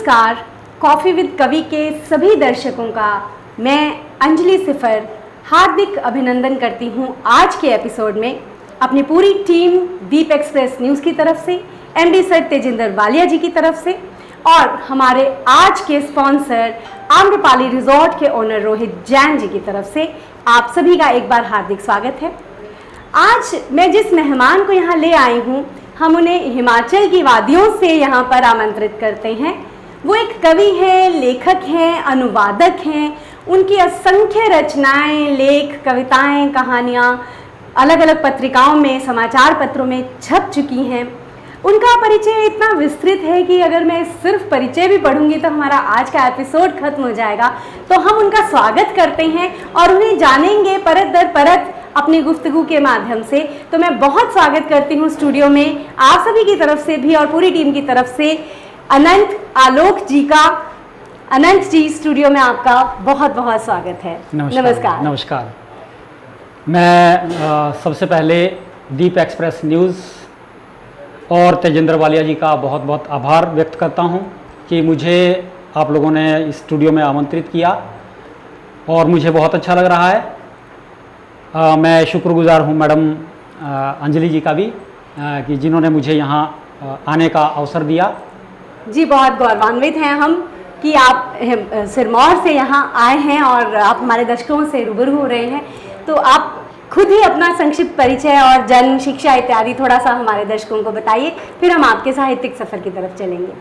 नमस्कार। Coffee with कवि के सभी दर्शकों का मैं अंजलि सिफर हार्दिक अभिनंदन करती हूं। आज के एपिसोड में अपनी पूरी टीम दीप एक्सप्रेस न्यूज़ की तरफ से, एमडी सर तेजिंदर वालिया जी की तरफ से और हमारे आज के स्पॉन्सर आम्रपाली रिजॉर्ट के ओनर रोहित जैन जी की तरफ से आप सभी का एक बार हार्दिक स्वागत है। आज मैं जिस मेहमान को यहाँ ले आई हूँ, हम उन्हें हिमाचल की वादियों से यहाँ पर आमंत्रित करते हैं। वो एक कवि हैं, लेखक हैं, अनुवादक हैं। उनकी असंख्य रचनाएं, लेख, कविताएं, कहानियाँ अलग अलग पत्रिकाओं में, समाचार पत्रों में छप चुकी हैं। उनका परिचय इतना विस्तृत है कि अगर मैं सिर्फ परिचय भी पढ़ूंगी तो हमारा आज का एपिसोड खत्म हो जाएगा। तो हम उनका स्वागत करते हैं और उन्हें जानेंगे परत दर परत अपनी गुफ्तगू के माध्यम से। तो मैं बहुत स्वागत करती हूँ स्टूडियो में आप सभी की तरफ से भी और पूरी टीम की तरफ से अनंत आलोक जी का। अनंत जी, स्टूडियो में आपका बहुत बहुत स्वागत है। नमस्कार। नमस्कार। मैं सबसे पहले दीप एक्सप्रेस न्यूज़ और तेजिंदर वालिया जी का बहुत बहुत आभार व्यक्त करता हूं कि मुझे आप लोगों ने इस स्टूडियो में आमंत्रित किया और मुझे बहुत अच्छा लग रहा है। मैं शुक्रगुजार हूं मैडम अंजलि जी का भी कि जिन्होंने मुझे यहाँ आने का अवसर दिया। जी, बहुत गौरवान्वित हैं हम कि आप सिरमौर से यहाँ आए हैं और आप हमारे दर्शकों से रूबरू हो रहे हैं। तो आप खुद ही अपना संक्षिप्त परिचय और जन्म, शिक्षा इत्यादि थोड़ा सा हमारे दर्शकों को बताइए, फिर हम आपके साहित्यिक सफ़र की तरफ चलेंगे।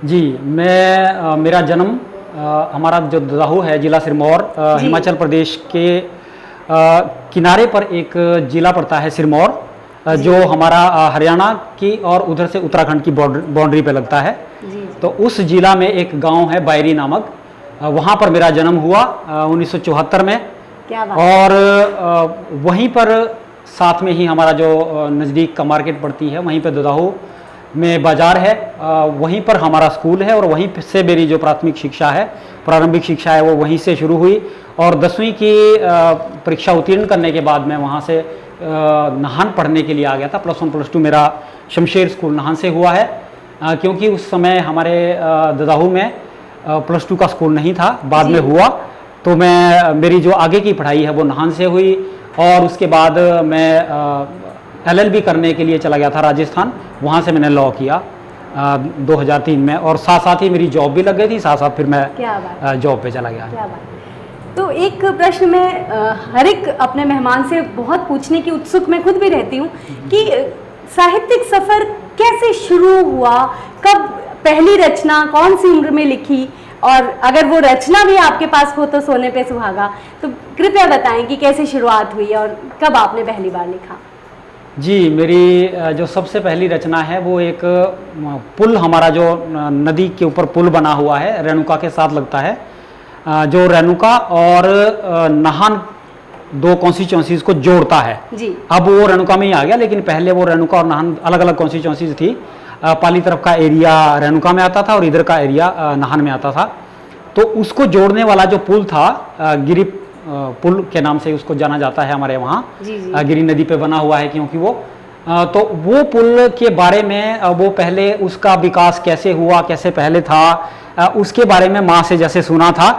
जी, मेरा जन्म हमारा जो ददाहू है, जिला सिरमौर, हिमाचल प्रदेश के किनारे पर एक जिला पड़ता है सिरमौर, जो हमारा हरियाणा की और उधर से उत्तराखंड की बाउंड्री पे लगता है। तो उस जिला में एक गांव है बायरी नामक, वहाँ पर मेरा जन्म हुआ 1974 में। क्या बात। और वहीं पर साथ में ही हमारा जो नज़दीक का मार्केट पड़ती है, वहीं पर ददाहू में बाज़ार है, वहीं पर हमारा स्कूल है और वहीं से मेरी जो प्राथमिक शिक्षा है, प्रारंभिक शिक्षा है, वो वहीं से शुरू हुई। और 10वीं की परीक्षा उत्तीर्ण करने के बाद मैं वहाँ से नाहन पढ़ने के लिए आ गया था। +1 +2 मेरा शमशेर स्कूल नाहन से हुआ है, क्योंकि उस समय हमारे ददाहू में +2 का स्कूल नहीं था, बाद में हुआ। तो मेरी जो आगे की पढ़ाई है वो नाहन से हुई और उसके बाद मैं LLB करने के लिए चला गया था राजस्थान। वहाँ से मैंने लॉ किया 2003 में और साथ साथ ही मेरी जॉब भी लग गई थी, साथ साथ फिर मैं जॉब पे चला गया। क्या बात। तो एक प्रश्न मैं हर एक अपने मेहमान से बहुत पूछने की उत्सुक मैं खुद भी रहती हूँ कि साहित्यिक सफ़र कैसे शुरू हुआ, कब पहली रचना कौन सी उम्र में लिखी, और अगर वो रचना भी आपके पास हो तो सोने पे सुहागा। तो कृपया बताएं कि कैसे शुरुआत हुई और कब आपने पहली बार लिखा। जी, मेरी जो सबसे पहली रचना है वो एक पुल, हमारा जो नदी के ऊपर पुल बना हुआ है, रेणुका के साथ लगता है, जो रेणुका और नाहन 2 कॉन्स्टिट्यूंसीज को जोड़ता है। जी। अब वो रेणुका में ही आ गया, लेकिन पहले वो रेणुका और नाहन अलग अलग कॉन्स्टिट्यूंसीज थी। पाली तरफ का एरिया रेणुका में आता था और इधर का एरिया नाहन में आता था। तो उसको जोड़ने वाला जो पुल था, गिरी पुल के नाम से उसको जाना जाता है हमारे वहाँ, गिरी नदी पे बना हुआ है, क्योंकि तो वो पुल के बारे में वो पहले उसका विकास कैसे हुआ, कैसे पहले था, उसके बारे में माँ से जैसे सुना था,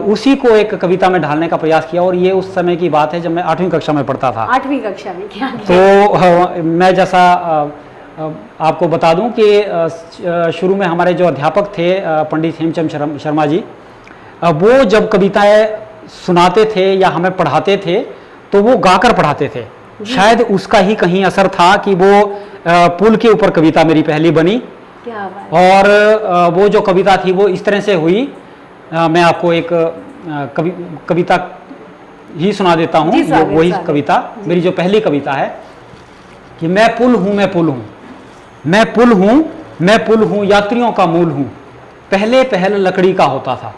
उसी को एक कविता में ढालने का प्रयास किया। और ये उस समय की बात है जब मैं 8वीं कक्षा में पढ़ता था। 8वीं कक्षा में क्या? तो मैं जैसा आपको बता दूं कि शुरू में हमारे जो अध्यापक थे पंडित हेमचंद शर्मा जी, वो जब कविताएं सुनाते थे या हमें पढ़ाते थे तो वो गाकर पढ़ाते थे। शायद उसका ही कहीं असर था कि वो पुल के ऊपर कविता मेरी पहली बनी। क्या बात। और वो जो कविता थी वो इस तरह से हुई, मैं आपको एक कविता ही सुना देता हूँ। वही कविता मेरी जो पहली कविता है कि मैं पुल हूँ, मैं पुल हूँ, मैं पुल हूँ, मैं पुल हूँ, यात्रियों का मूल हूँ। पहले पहल लकड़ी का होता था,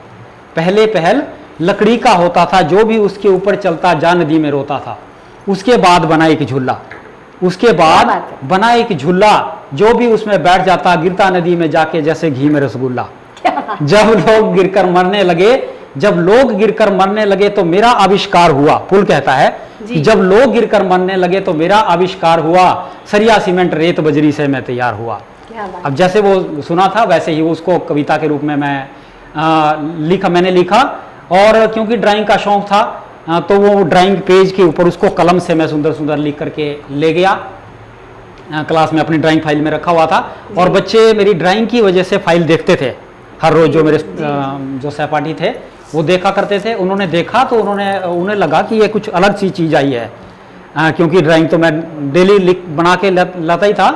पहले पहल लकड़ी का होता था, जो भी उसके ऊपर चलता जा नदी में रोता था। उसके बाद बना एक झूला, उसके बाद बना एक झूला, जो भी उसमें बैठ जाता गिरता नदी में जाके जैसे घी में रसगुल्ला। जब लोग गिरकर मरने लगे, जब लोग गिरकर मरने लगे तो मेरा आविष्कार हुआ। पुल कहता है कि जब लोग गिरकर मरने लगे तो मेरा आविष्कार हुआ, सरिया सीमेंट रेत बजरी से मैं तैयार हुआ। क्या बात। अब जैसे वो सुना था वैसे ही उसको कविता के रूप में मैंने लिखा। और क्योंकि ड्राइंग का शौक था तो वो ड्राइंग पेज के ऊपर उसको कलम से मैं सुंदर सुंदर लिख करके ले गया। क्लास में अपनी ड्राइंग फाइल में रखा हुआ था और बच्चे मेरी ड्राइंग की वजह से फाइल देखते थे हर रोज। जो मेरे जो सहपाठी थे वो देखा करते थे। उन्होंने देखा तो उन्हें लगा कि ये कुछ अलग सी चीज़ आई है, क्योंकि ड्राइंग तो मैं डेली बना के लाता ही था,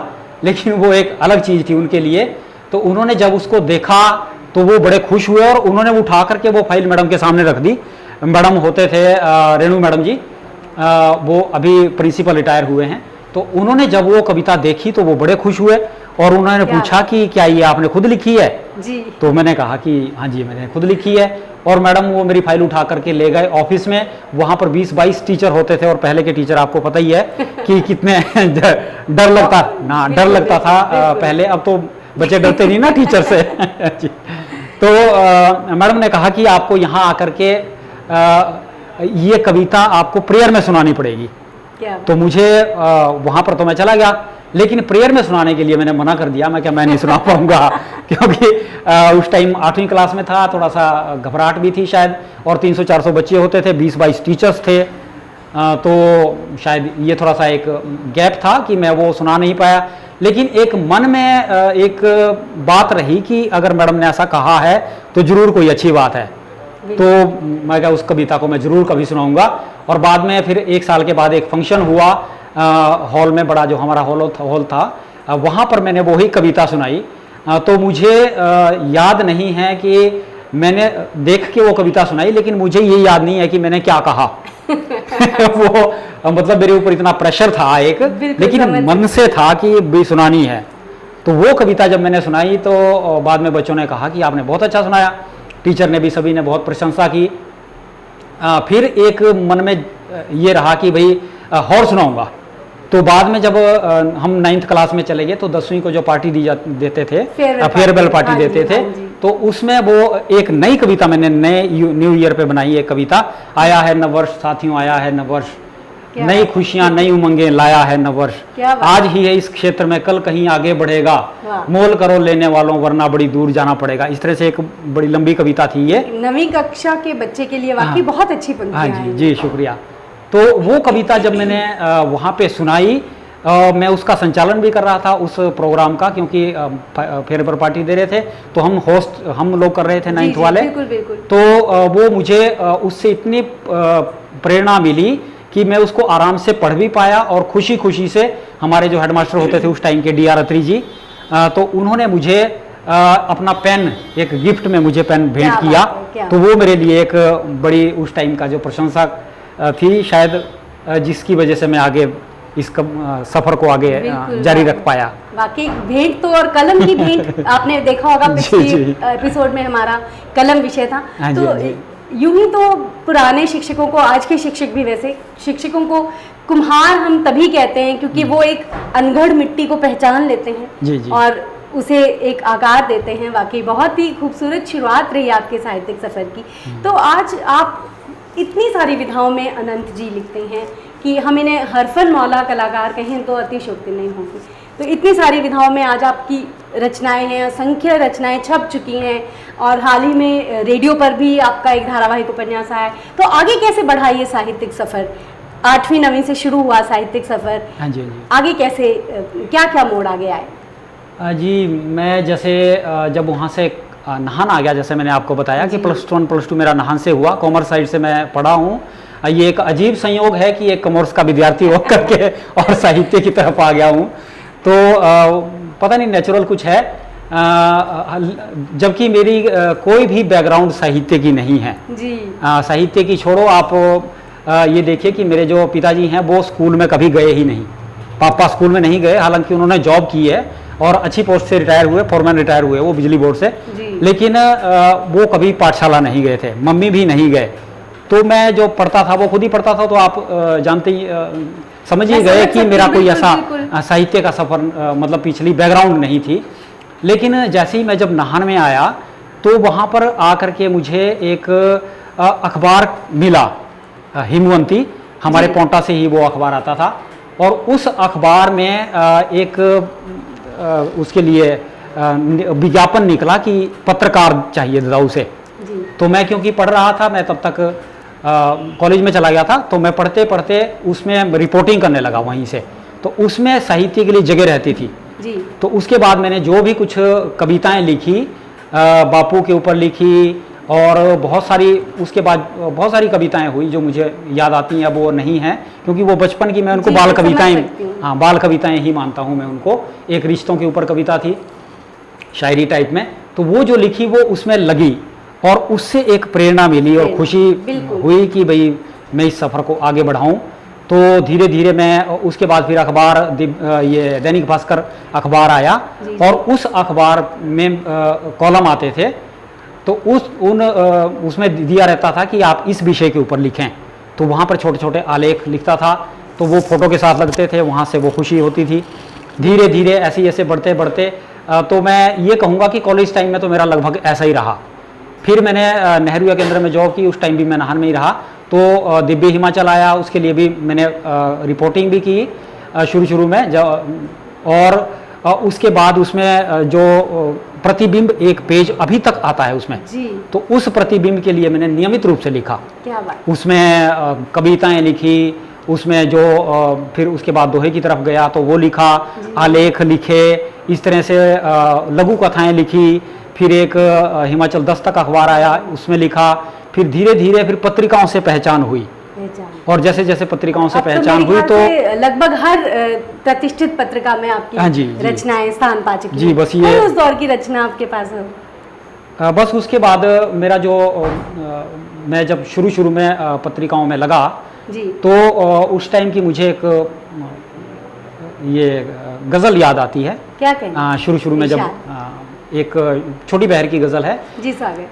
लेकिन वो एक अलग चीज़ थी उनके लिए। तो उन्होंने जब उसको देखा तो वो बड़े खुश हुए और उन्होंने उठा करके वो फाइल मैडम के सामने रख दी। मैडम होते थे रेणु मैडम जी, वो अभी प्रिंसिपल रिटायर हुए हैं। तो उन्होंने जब वो कविता देखी तो वो बड़े खुश हुए और उन्होंने पूछा कि क्या ये आपने खुद लिखी है जी? तो मैंने कहा कि हाँ जी मैंने खुद लिखी है। और मैडम वो मेरी फाइल उठा करके ले गए ऑफिस में। वहाँ पर 20-22 टीचर होते थे और पहले के टीचर आपको पता ही है कि कितने डर लगता था पहले। अब तो बच्चे डरते नहीं ना टीचर से। तो मैडम ने कहा कि आपको यहाँ आकर के ये कविता आपको प्रेयर में सुनानी पड़ेगी। तो मुझे वहाँ पर तो मैं चला गया, लेकिन प्रेयर में सुनाने के लिए मैंने मना कर दिया। मैं नहीं सुना पाऊंगा क्योंकि उस टाइम 8वीं क्लास में था, थोड़ा सा घबराहट भी थी शायद, और 300-400 बच्चे होते थे, 20-22 टीचर्स थे। तो शायद ये थोड़ा सा एक गैप था कि मैं वो सुना नहीं पाया। लेकिन एक मन में एक बात रही कि अगर मैडम ने ऐसा कहा है तो जरूर कोई अच्छी बात है। तो मैं क्या उस कविता को मैं जरूर कभी सुनाऊंगा। और बाद में फिर 1 साल के बाद एक फंक्शन हुआ हॉल में, बड़ा जो हमारा हॉल था, वहाँ पर मैंने वही कविता सुनाई। तो मुझे याद नहीं है कि मैंने देख के वो कविता सुनाई, लेकिन मुझे ये याद नहीं है कि मैंने क्या कहा। वो मतलब मेरे ऊपर इतना प्रेशर था एक, लेकिन मन से था कि भी सुनानी है। तो वो कविता जब मैंने सुनाई तो बाद में बच्चों ने कहा कि आपने बहुत अच्छा सुनाया। टीचर ने भी, सभी ने बहुत प्रशंसा की। फिर एक मन में ये रहा कि भाई और सुनाऊंगा। तो बाद में जब हम 9th क्लास में चले गए तो 10वीं को जो पार्टी देते थे, फेयरवेल पार्टी देते थे, तो उसमें वो एक नई कविता मैंने न्यू ईयर पे बनाई। एक कविता, आया है नववर्ष साथियों, आया है नववर्ष, नई खुशियां नई उमंगें लाया है नववर्ष, आज ही है इस क्षेत्र में कल कहीं आगे बढ़ेगा, मोल करो लेने वालों वरना बड़ी दूर जाना पड़ेगा। इस तरह से एक बड़ी लंबी कविता थी ये, 9वीं कक्षा के बच्चे के लिए वाकई बहुत अच्छी पंक्तियां हैं। हाँ जी, शुक्रिया। तो वो कविता जब मैंने वहाँ पे सुनाई, मैं उसका संचालन भी कर रहा था उस प्रोग्राम का, क्योंकि फेयरवेल पार्टी दे रहे थे तो हम लोग कर रहे थे 9th वाले। बिल्कुल बिल्कुल। तो वो मुझे उससे इतनी प्रेरणा मिली कि मैं उसको आराम से पढ़ भी पाया और खुशी खुशी से हमारे जो हेडमास्टर होते थे उस टाइम के DR अत्री जी, तो उन्होंने मुझे अपना पेन, एक गिफ्ट में मुझे पेन भेंट किया। तो वो मेरे लिए एक बड़ी उस टाइम का जो प्रशंसा थी शायद, जिसकी वजह से मैं आगे इस सफर को आगे जारी रख पाया। वाकई भेंट तो, और कलम की भेंट आपने देखा होगा पिछले एपिसोड में हमारा कलम विषय था। तो यूं ही तो पुराने शिक्षकों को, आज के शिक्षक भी वैसे, शिक्षकों को कुम्हार हम तभी कहते हैं क्योंकि वो एक अनगढ़ मिट्टी को पहचान लेते हैं और उसे एक आकार देते हैं। वाकई बहुत ही खूबसूरत शुरुआत रही आपके साहित्यिक सफ़र की। तो आज आप इतनी सारी विधाओं में अनंत जी लिखते हैं कि हम इन्हें हरफन मौला कलाकार कहें तो अतिशयोक्ति नहीं होगी। तो इतनी सारी विधाओं में आज आपकी रचनाएं हैं, असंख्य रचनाएं छप चुकी हैं और हाल ही में रेडियो पर भी आपका एक धारावाहिक उपन्यास आया है। तो आगे कैसे बढ़ा ये साहित्यिक सफ़र? 8वीं 9वीं से शुरू हुआ साहित्यिक सफ़र, हाँ जी, आगे कैसे, क्या क्या मोड़ आगे आए? जी, मैं जैसे जब वहाँ से नाहन आ गया, जैसे मैंने आपको बताया कि +1 +2 मेरा नाहन से हुआ, कॉमर्स साइड से मैं पढ़ा हूँ। ये एक अजीब संयोग है कि एक कॉमर्स का विद्यार्थी होकर के और साहित्य की तरफ आ गया हूँ। तो पता नहीं नेचुरल कुछ है, जबकि मेरी कोई भी बैकग्राउंड साहित्य की नहीं है जी। साहित्य की छोड़ो, आप ये देखिए कि मेरे जो पिताजी हैं वो स्कूल में कभी गए ही नहीं। पापा स्कूल में नहीं गए, हालांकि उन्होंने जॉब की है और अच्छी पोस्ट से रिटायर हुए, फोरमैन रिटायर हुए वो बिजली बोर्ड से, लेकिन वो कभी पाठशाला नहीं गए थे, मम्मी भी नहीं गए। तो मैं जो पढ़ता था वो खुद ही पढ़ता था। तो आप जानते ही समझ ही गए कि मेरा कोई ऐसा साहित्य का सफ़र, मतलब पिछली बैकग्राउंड नहीं थी। लेकिन जैसे ही मैं जब नाहन में आया तो वहाँ पर आकर के मुझे एक अखबार मिला, हिमवंती, हमारे पोंटा से ही वो अखबार आता था। और उस अखबार में एक उसके लिए विज्ञापन निकला कि पत्रकार चाहिए दाऊ से। जी तो मैं क्योंकि पढ़ रहा था, मैं तब तक कॉलेज में चला गया था, तो मैं पढ़ते पढ़ते उसमें रिपोर्टिंग करने लगा वहीं से। तो उसमें साहित्य के लिए जगह रहती थी। जी तो उसके बाद मैंने जो भी कुछ कविताएं लिखी, बापू के ऊपर लिखी, और बहुत सारी उसके बाद बहुत सारी कविताएं हुई जो मुझे याद आती हैं, अब वो नहीं हैं क्योंकि वो बचपन की मैं उनको जी, बाल मैं समझ कविताएं, सकती हूँ। हाँ बाल कविताएं ही मानता हूँ मैं उनको। एक रिश्तों के ऊपर कविता थी शायरी टाइप में, तो वो जो लिखी वो उसमें लगी और उससे एक प्रेरणा मिली और खुशी बिल्कुल। हुई कि भाई मैं इस सफ़र को आगे बढ़ाऊं। तो धीरे धीरे मैं उसके बाद फिर अखबार ये दैनिक भास्कर अखबार आया जी। और उस अखबार में कॉलम आते थे, तो उसमें दिया रहता था कि आप इस विषय के ऊपर लिखें। तो वहाँ पर छोटे छोटे आलेख लिखता था, तो वो फोटो के साथ लगते थे, वहाँ से वो खुशी होती थी। धीरे धीरे ऐसे ऐसे बढ़ते बढ़ते तो मैं ये कहूँगा कि कॉलेज टाइम में तो मेरा लगभग ऐसा ही रहा। फिर मैंने नेहरू युवा केंद्र में जॉब की, उस टाइम भी मैं नाहन में ही रहा। तो दिव्य हिमाचल आया, उसके लिए भी मैंने रिपोर्टिंग भी की शुरू में और उसके बाद उसमें जो प्रतिबिंब एक पेज अभी तक आता है उसमें, जी तो उस प्रतिबिंब के लिए मैंने नियमित रूप से लिखा। क्या बात। उसमें कविताएं लिखी, उसमें जो फिर उसके बाद दोहे की तरफ गया तो वो लिखा, आलेख लिखे, इस तरह से लघु कथाएं लिखी। फिर एक हिमाचल दस्तक अखबार आया, उसमें लिखा। फिर धीरे धीरे फिर पत्रिकाओं से पहचान हुई, और जैसे जैसे पत्रिकाओं से अब पहचान मेरे हुई ख्याल तो से लगभग हर प्रतिष्ठित पत्रिका में आपकी हाँ जी, जी। रचनाएं स्थान पा चुकी जी, हैं। बस ये- कोई उस दौर की रचना आपके पास है? बस उसके बाद मेरा जो मैं जब शुरू में पत्रिकाओं में लगा, जी तो उस टाइम की मुझे एक ये गज़ल याद आती है। क्या कहेंगे? शुरू में जब इरशाद। एक छोटी बहर की गज़ल है, जी सागर।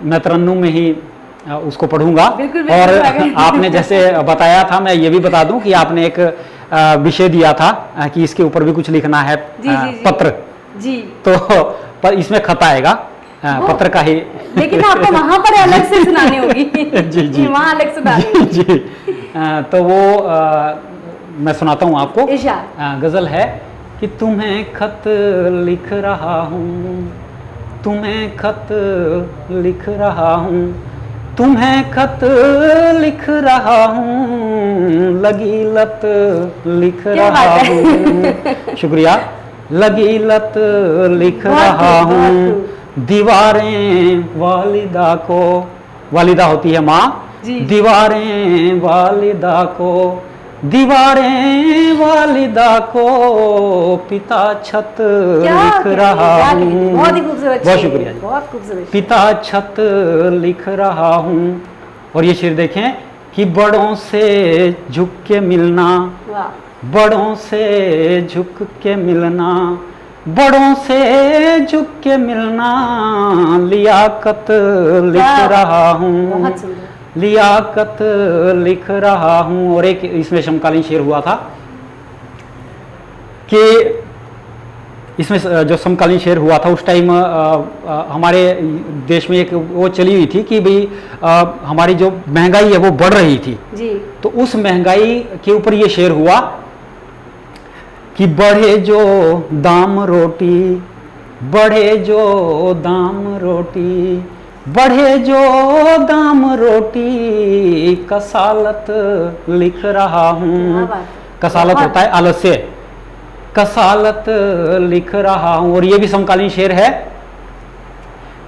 मैं तरन्नुम में ही उसको पढ़ूंगा। बिल्कुल, बिल्कुल, और सागर। आपने जैसे बताया था, मैं ये भी बता दूं कि आपने एक विषय दिया था कि इसके ऊपर भी कुछ लिखना है, जी, जी, जी। पत्र। जी तो पर इसमें खत आएगा पत्र का ही। लेकिन आपको वहां पर अलग से सुनानी होगी। जी, जी। वहां अलग सुनानी होगी। जी तो वो मैं सुनाता हूँ आपको। इरशाद। गज़ल है कि तुम्हें खत लिख रहा हूँ, तुम्हें खत लिख रहा हूँ, तुम्हें खत लिख रहा हूँ, लगी लत लिख क्या रहा बात है? हूँ। शुक्रिया। लगी लत लिख बहुत रहा खूब, बहुत हूँ, खूब। दीवारें वालिदा को, वालिदा होती है माँ, जी। दीवारें वालिदा को, दीवारें वालिदा को, पिता छत क्या लिख कहते हैं, रहा क्या कहते हैं। हूँ। बहुत ही खूबसूरत बहुत शेर, शुक्रिया जी। बहुत खूबसूरत। पिता छत लिख रहा हूँ। और ये शेर देखें कि बड़ों से झुक के मिलना, वाह। बड़ों से झुक के मिलना, बड़ों से झुक के मिलना, लियाकत लिख क्या? रहा हूँ, बहुत सुंदर। लियाकत लिख रहा हूँ। और एक इसमें समकालीन शेर हुआ था कि इसमें जो समकालीन शेर हुआ था उस टाइम हमारे देश में एक वो चली हुई थी कि भाई हमारी जो महंगाई है वो बढ़ रही थी। जी तो उस महंगाई के ऊपर ये शेर हुआ कि बढ़े जो दाम रोटी, बढ़े जो दाम रोटी, बढ़े जो दाम रोटी, कसालत लिख रहा क्या हूँ। बात है। कसालत बहुत- होता है आलस्य, कसालत लिख रहा हूँ। और ये भी समकालीन शेर है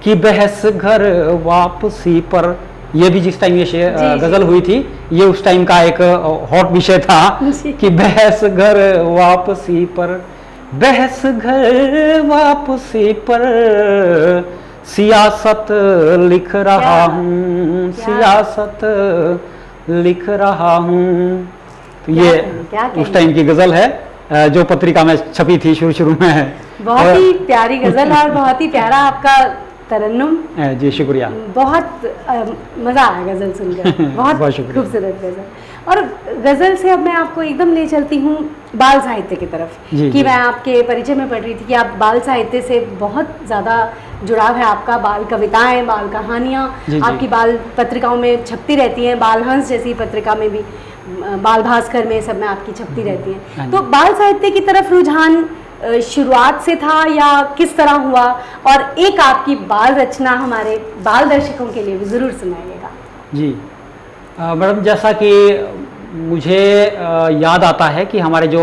कि बहस घर वापसी पर, ये भी जिस टाइम ये शेर जी, जी। गजल हुई थी, ये उस टाइम का एक हॉट विषय था जी। कि बहस घर वापसी पर, बहस घर वापसी पर, सियासत लिख रहा क्या? हूँ, क्या? सियासत लिख रहा हूँ। तो क्या ये कहें, क्या कहें? उस टाइम की गजल है जो पत्रिका में छपी थी शुरू में। बहुत ही प्यारी गजल और बहुत ही प्यारा आपका तरन्नुम। जी शुक्रिया। बहुत मज़ा आया गज़ल सुनकर। बहुत बहुत शुक्रिया। खूबसूरत गज़ल। और गज़ल से अब मैं आपको एकदम ले चलती हूँ बाल साहित्य की तरफ। जी, कि जी। मैं आपके परिचय में पढ़ रही थी कि आप बाल साहित्य से बहुत ज़्यादा जुड़ाव है आपका। बाल कविताएं, बाल कहानियाँ जी, जी। आपकी बाल पत्रिकाओं में छपती रहती हैं। बाल हंस जैसी पत्रिका में भी, बाल भास्कर में, सब में आपकी छपती रहती हाँ हैं। जी। तो बाल साहित्य की तरफ रुझान शुरुआत से था या किस तरह हुआ, और एक आपकी बाल रचना हमारे बाल दर्शकों के लिए भी ज़रूर सुनाइएगा। जी मैडम, जैसा कि मुझे याद आता है कि हमारे जो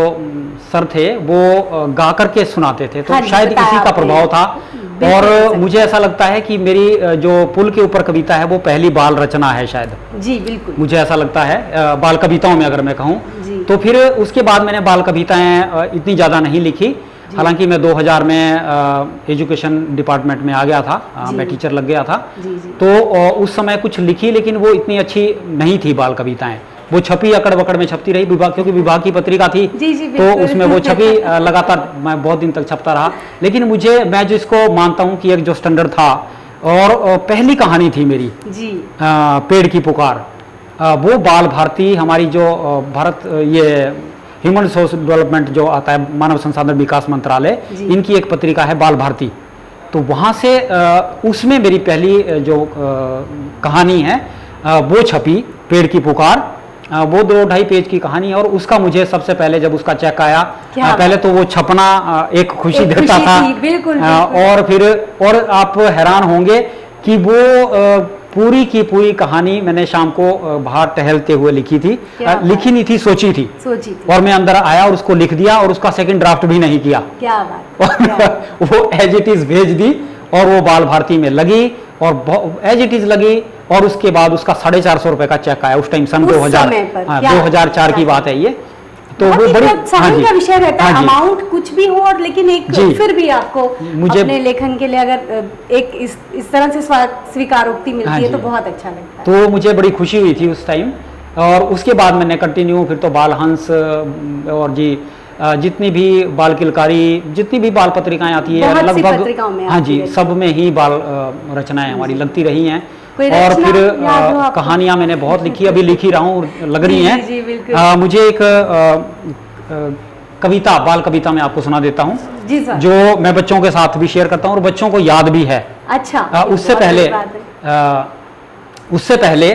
सर थे वो गा करके सुनाते थे, तो हाँ जी, शायद बताया इसी का आपने। प्रभाव था। बिल्कुल और सही। मुझे ऐसा लगता है कि मेरी जो पुल के ऊपर कविता है वो पहली बाल रचना है शायद, जी बिल्कुल। मुझे ऐसा लगता है बाल कविताओं में अगर मैं कहूँ जी। तो। फिर उसके बाद मैंने बाल कविताएं इतनी ज़्यादा नहीं लिखी, हालांकि मैं 2000 में एजुकेशन डिपार्टमेंट में आ गया था, जी। मैं टीचर लग गया था। जी जी। तो उस समय कुछ लिखी, लेकिन वो इतनी अच्छी नहीं थी बाल कविताएं। वो छपी अकड़ बकड़ में छपती रही, विभाग, क्योंकि विभाग की पत्रिका थी। जी जी तो बिल्कुल। उसमें वो छपी, लगातार मैं बहुत दिन तक छपता रहा। लेकिन मैं जिसको मानता हूँ कि एक जो स्टैंडर्ड था और पहली कहानी थी मेरी, जी पेड़ की पुकार, वो बाल भारती हमारी जो भारत ये ह्यूमन रिसोर्स डेवलपमेंट जो आता है, मानव संसाधन विकास मंत्रालय, जी। इनकी एक पत्रिका है बाल भारती। तो वहाँ से उसमें मेरी पहली जो कहानी है वो छपी, पेड़ की पुकार। वो 2-2.5 पेज की कहानी है, और उसका मुझे सबसे पहले जब उसका चेक आया, पहले तो वो छपना एक खुशी एक देता खुशी था। थी, बिल्कुल, और फिर और आप हैरान होंगे कि वो पूरी की पूरी कहानी मैंने शाम को बाहर टहलते हुए लिखी थी। लिखी नहीं थी, सोची थी। और मैं अंदर आया और उसको लिख दिया, और उसका सेकंड ड्राफ्ट भी नहीं किया। क्या बात। वो एज इट इज भेज दी, और वो बाल भारती में लगी, और एज इट इज लगी। और उसके बाद उसका 450 रुपए का चेक आया उस टाइम, सन 2004 की बात है ये। तो वो बड़ी प्रोत्साहन का विषय रहता है, अमाउंट कुछ भी हो, और लेकिन एक जी। फिर भी आपको मुझे अपने लेखन के लिए अगर एक इस तरह से स्वीकारोक्ति मिलती है तो बहुत अच्छा लगता है। तो मुझे बड़ी खुशी हुई थी उस टाइम। और उसके बाद मैंने कंटिन्यू फिर तो बाल हंस और जी जितनी भी बाल किलकारी, जितनी भी बाल पत्रिकाएं आती है लगभग, हाँ जी, सब में ही बाल रचनाएं हमारी लगती रही हैं। और फिर कहानियां मैंने बहुत लिखी, अभी लिख ही रहा हूँ, लग रही हैं। मुझे एक कविता, बाल कविता मैं आपको सुना देता हूँ, जो मैं बच्चों के साथ भी शेयर करता हूँ और बच्चों को याद भी है। अच्छा। उससे पहले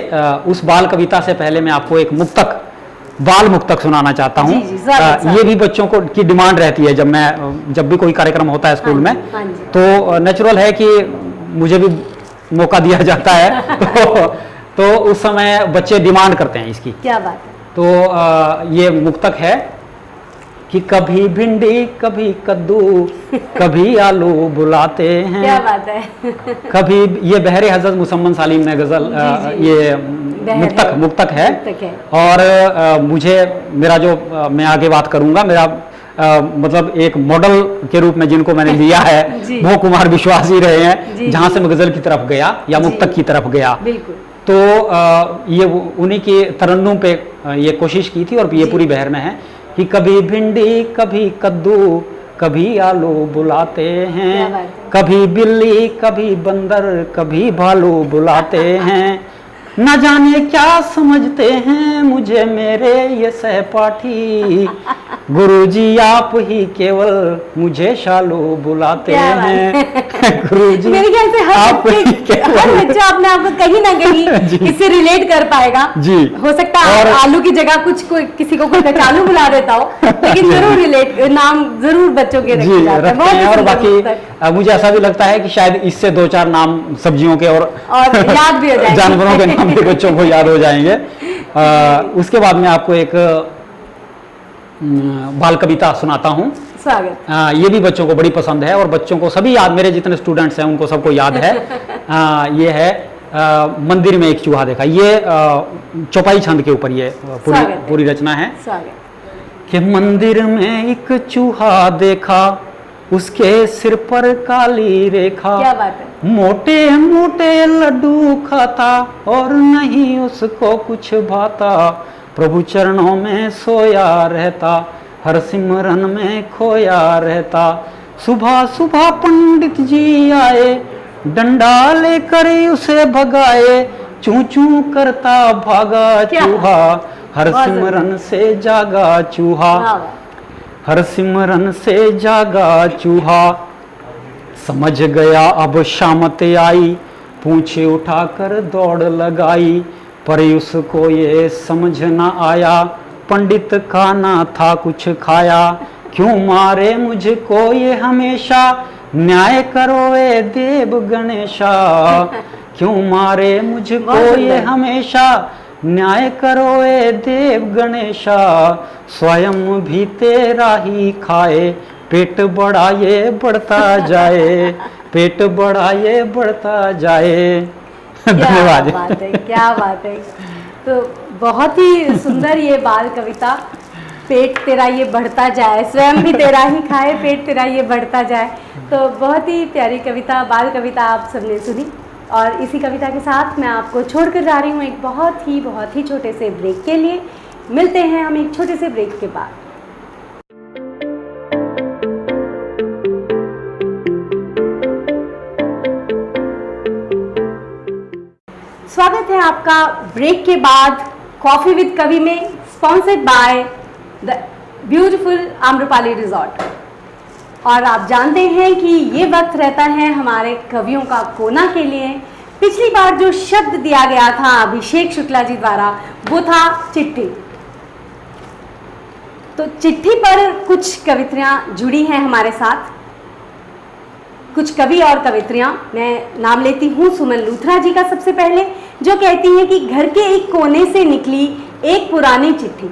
उस बाल कविता से पहले मैं आपको एक मुक्तक, बाल मुक्तक सुनाना चाहता हूँ। ये भी बच्चों को की डिमांड रहती है जब भी कोई कार्यक्रम होता है स्कूल में, तो नेचुरल है कि मुझे भी मौका दिया जाता है। तो उस समय बच्चे डिमांड करते हैं इसकी। क्या बात है। तो ये मुक्तक है कि कभी भिंडी, कभी कद्दू, कभी आलू बुलाते हैं। क्या बात है। कभी, ये बहरे हजरत मुसम्मन सालिम में गजल, ये मुक्तक है। और मुझे मेरा जो मैं आगे बात करूंगा, मेरा मतलब एक मॉडल के रूप में जिनको मैंने लिया है वो कुमार विश्वास ही रहे हैं, जहां से मैं गजल की तरफ गया या मुक्तक की तरफ गया। तो ये उन्हीं के तरन्नुम पे ये कोशिश की थी, और ये पूरी बहर में है कि कभी भिंडी, कभी कद्दू, कभी आलू बुलाते हैं, कभी बिल्ली, कभी बंदर, कभी भालू बुलाते हैं। न जाने क्या समझते हैं मुझे मेरे ये सहपाठी, गुरुजी आप ही केवल मुझे शालू बुलाते हैं। गुरुजी मेरे ख्याल से हर बच्चा अपने आप को कहीं ना कहीं इससे रिलेट कर पाएगा जी। हो सकता है आलू की जगह किसी को कोई कचालू बुला देता हो, लेकिन जरूर रिलेट, नाम जरूर बच्चों के रखे जाते हैं। और बाकी मुझे ऐसा भी लगता है कि शायद इससे 2-4 नाम सब्जियों के और याद भी हो जाएंगे, जानवरों के नाम भी बच्चों को याद हो जाएंगे। उसके बाद मैं आपको एक बाल कविता सुनाता हूँ। ये भी बच्चों को बड़ी पसंद है, और बच्चों को सभी याद, मेरे जितने स्टूडेंट्स हैं उनको सबको याद है। ये है मंदिर में एक चूहा देखा। ये चौपाई छंद के ऊपर ये पूरी रचना है कि मंदिर में एक चूहा देखा, उसके सिर पर काली रेखा। क्या बात है। मोटे मोटे लड्डू खाता और नहीं उसको कुछ भाता, प्रभु चरणों में सोया रहता, हर सिमरन में खोया रहता। सुबह सुबह पंडित जी आए, डंडा लेकर उसे भगाए, चूं चूं करता भागा चूहा, हर सिमरन से जागा चूहा, हर सिमरन से जागा चूहा। समझ गया अब शामत आई, पूंछे उठाकर दौड़ लगाई, पर उसको ये समझ न आया, पंडित का ना था कुछ खाया। क्यों मारे मुझको ये हमेशा, न्याय करो ए देव गणेशा। क्यों मारे मुझको बहुत ये सुंदर। हमेशा, न्याय करो ए देव गणेशा। स्वयं भी तेरा ही खाए, पेट बड़ा ये बढ़ता जाए, पेट बड़ा ये बढ़ता जाए। क्या धन्यवाद। बात है, क्या बात है। तो बहुत ही सुंदर ये बाल कविता, पेट तेरा ये बढ़ता जाए, स्वयं भी तेरा ही खाए, पेट तेरा ये बढ़ता जाए। तो बहुत ही प्यारी कविता, बाल कविता आप सबने सुनी। और इसी कविता के साथ मैं आपको छोड़कर जा रही हूँ एक बहुत ही छोटे से ब्रेक के लिए। मिलते हैं हम एक छोटे से ब्रेक के बाद। स्वागत है आपका ब्रेक के बाद कॉफ़ी विद कवि में, sponsored by the beautiful Amrapali resort. और आप जानते हैं कि ये वक्त रहता है हमारे कवियों का कोना के लिए। पिछली बार जो शब्द दिया गया था अभिषेक शुक्ला जी द्वारा वो था चिट्ठी। तो चिट्ठी पर कुछ कवित्रियां जुड़ी हैं हमारे साथ, कुछ कवि और कवित्रियां। मैं नाम लेती हूँ सुमन लूथरा जी का सबसे पहले, जो कहती हैं कि घर के एक कोने से निकली एक पुरानी चिट्ठी,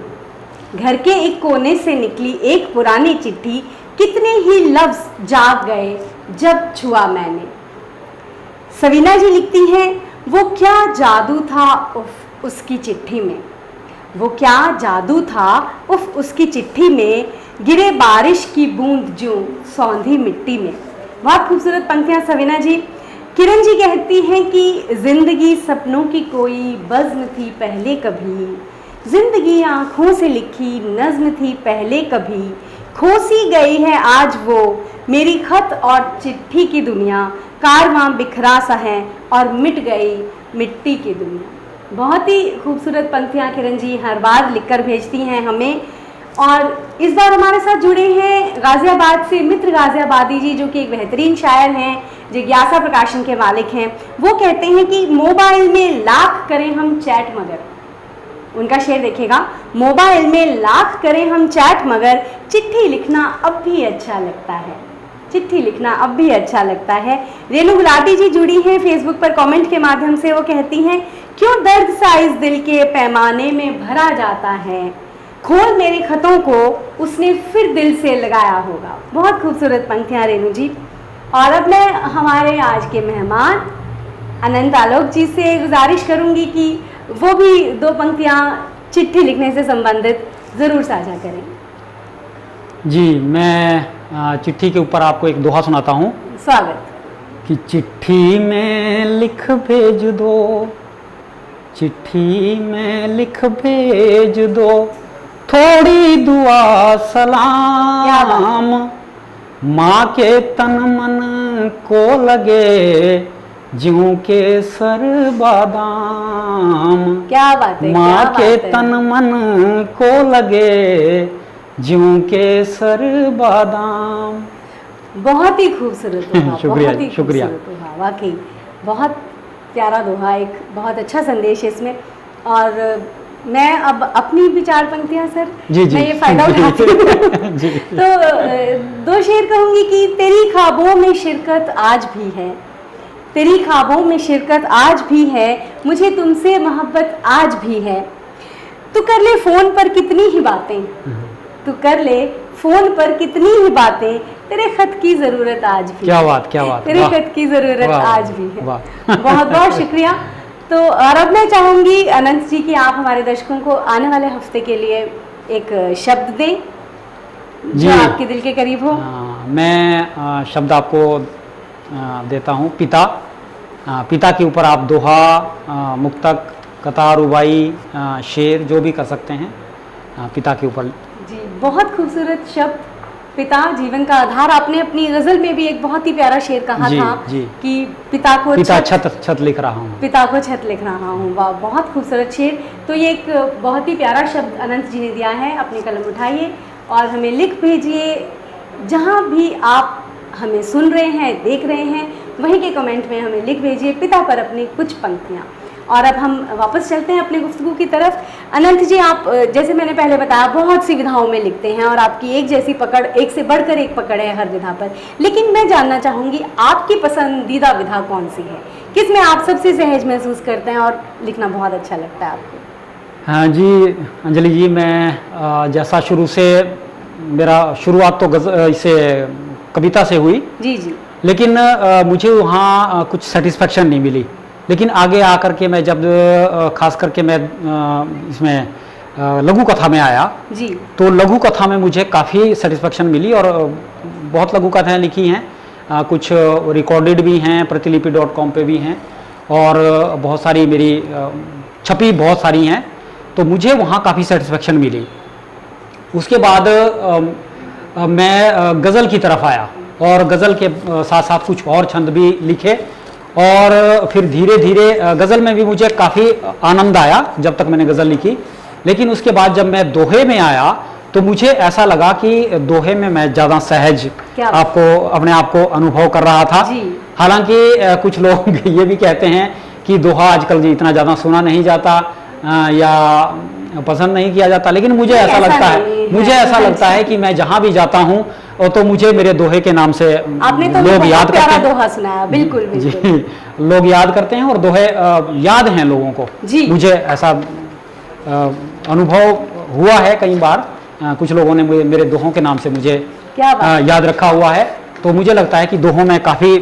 घर के एक कोने से निकली एक पुरानी चिट्ठी, कितने ही लफ्ज जाग गए जब छुआ मैंने। सवीना जी लिखती हैं, वो क्या जादू था उफ उसकी चिट्ठी में, वो क्या जादू था उफ उसकी चिट्ठी में, गिरे बारिश की बूंद जो सौंधी मिट्टी में। बहुत खूबसूरत पंक्तियां सवीना जी। किरण जी कहती हैं कि जिंदगी सपनों की कोई बज़्म थी पहले कभी, जिंदगी आँखों से लिखी नज़्म थी पहले कभी, खोसी गई है आज वो मेरी खत और चिट्ठी की दुनिया, कारवां बिखरा सा है और मिट गई मिट्टी की दुनिया। बहुत ही खूबसूरत पंक्तियाँ किरण जी हर बार लिखकर भेजती हैं हमें। और इस बार हमारे साथ जुड़े हैं गाज़ियाबाद से मित्र गाज़ियाबादी जी, जो कि एक बेहतरीन शायर हैं, जिज्ञासा प्रकाशन के मालिक हैं। वो कहते हैं कि मोबाइल में लाख करें हम चैट मगर, उनका शेर देखिएगा, मोबाइल में लाख करें हम चैट मगर, चिट्ठी लिखना अब भी अच्छा लगता है, चिट्ठी लिखना अब भी अच्छा लगता है। रेणु गुलाटी जी जुड़ी हैं फेसबुक पर कमेंट के माध्यम से। वो कहती हैं, क्यों दर्द सा इस दिल के पैमाने में भरा जाता है, खोल मेरे खतों को उसने फिर दिल से लगाया होगा। बहुत खूबसूरत पंक्तियाँ रेणु जी। और अब मैं हमारे आज के मेहमान अनंत आलोक जी से गुजारिश करूंगी कि वो भी दो पंक्तियाँ चिट्ठी लिखने से संबंधित ज़रूर साझा करें। जी, मैं चिट्ठी के ऊपर आपको एक दोहा सुनाता हूँ। स्वागत। कि चिट्ठी में लिख भेज दो, चिट्ठी में लिख भेज दो, थोड़ी दुआ सलाम, माँ के तन मन को लगे ज्यों के सर बादाम। क्या बात है, माँ क्या के बात है। तन मन को लगे ज्यों के सर बादाम। बहुत ही खूबसूरत दोहा, शुक्रिया, बहुत ही शुक्रिया। खूबसूरत दोहा, वाकई बहुत प्यारा दोहा, एक बहुत अच्छा संदेश है इसमें। और मैं अब अपनी विचार पंक्तियाँ सर, जी, जी, मैं ये फायदा उठाती हूँ। जी। तो दो शेर कहूँगी कि तेरी ख्वाबों में शिरकत आज भी है, तेरी ख्वाबों में शिरकत आज भी है, मुझे तुमसे मोहब्बत आज भी है। तू कर ले फ़ोन पर कितनी ही बातें, तू कर ले फ़ोन पर कितनी ही बातें, तेरे खत की ज़रूरत आज भी। क्या बात, क्या बात, तेरे वाह। खत की ज़रूरत वाह, आज भी है। वाह। बहुत बहुत शुक्रिया। तो और अब मैं चाहूँगी अनंत जी कि आप हमारे दर्शकों को आने वाले हफ्ते के लिए एक शब्द दें जी। जो आपके दिल के करीब हो। मैं शब्द आपको देता हूँ, पिता। पिता के ऊपर आप दोहा, मुक्तक, कथा, रुबाई, शेर जो भी कर सकते हैं पिता के ऊपर। जी, बहुत खूबसूरत शब्द पिता, जीवन का आधार। आपने अपनी गज़ल में भी एक बहुत ही प्यारा शेर कहा जी, था जी। कि पिता को छत लिख रहा हूँ, पिता को छत लिख रहा हूँ। वाह, बहुत खूबसूरत शेर। तो ये एक बहुत ही प्यारा शब्द अनंत जी ने दिया है। अपनी कलम उठाइए और हमें लिख भेजिए। जहाँ भी आप हमें सुन रहे हैं, देख रहे हैं, वहीं के कमेंट में हमें लिख भेजिए पिता पर अपनी कुछ पंक्तियाँ। और अब हम वापस चलते हैं अपनी गुफ्तगू की तरफ। अनंत जी, आप जैसे मैंने पहले बताया बहुत सी विधाओं में लिखते हैं और आपकी एक जैसी पकड़, एक से बढ़कर एक पकड़ है हर विधा पर, लेकिन मैं जानना चाहूँगी आपकी पसंदीदा विधा कौन सी है, किस में आप सबसे सहज महसूस करते हैं और लिखना बहुत अच्छा लगता है आपको? हाँ जी अंजलि जी, मैं जैसा शुरू से मेरा शुरुआत तो इसे कविता से हुई जी जी। लेकिन मुझे वहाँ कुछ सेटिस्फेक्शन नहीं मिली। लेकिन आगे आकर के मैं जब खास करके मैं इसमें लघु कथा में आया जी, तो लघु कथा में मुझे काफ़ी सेटिस्फेक्शन मिली और बहुत लघु कथाएं लिखी हैं, कुछ रिकॉर्डेड भी हैं, प्रतिलिपि.com पे भी हैं और बहुत सारी मेरी छपी बहुत सारी हैं, तो मुझे वहाँ काफ़ी सेटिस्फेक्शन मिली। उसके बाद मैं गज़ल की तरफ आया और गज़ल के साथ साथ कुछ और छंद भी लिखे और फिर धीरे धीरे गज़ल में भी मुझे काफ़ी आनंद आया जब तक मैंने गज़ल लिखी। लेकिन उसके बाद जब मैं दोहे में आया तो मुझे ऐसा लगा कि दोहे में मैं ज़्यादा सहज अपने आप को अनुभव कर रहा था। हालांकि कुछ लोग ये भी कहते हैं कि दोहा आजकल इतना ज़्यादा सुना नहीं जाता या पसंद नहीं किया जाता, लेकिन मुझे ऐसा लगता है कि मैं जहाँ भी जाता हूँ तो मुझे मेरे दोहे के नाम से आपने तो लोग याद करते हैं। दोहा सुनाया, बिल्कुल बिल्कुल। जी, लोग याद करते हैं और दोहे याद हैं लोगों को। मुझे ऐसा अनुभव हुआ है कई बार, कुछ लोगों ने मेरे दोहों के नाम से मुझे याद रखा हुआ है, तो मुझे लगता है कि दोहों में काफ़ी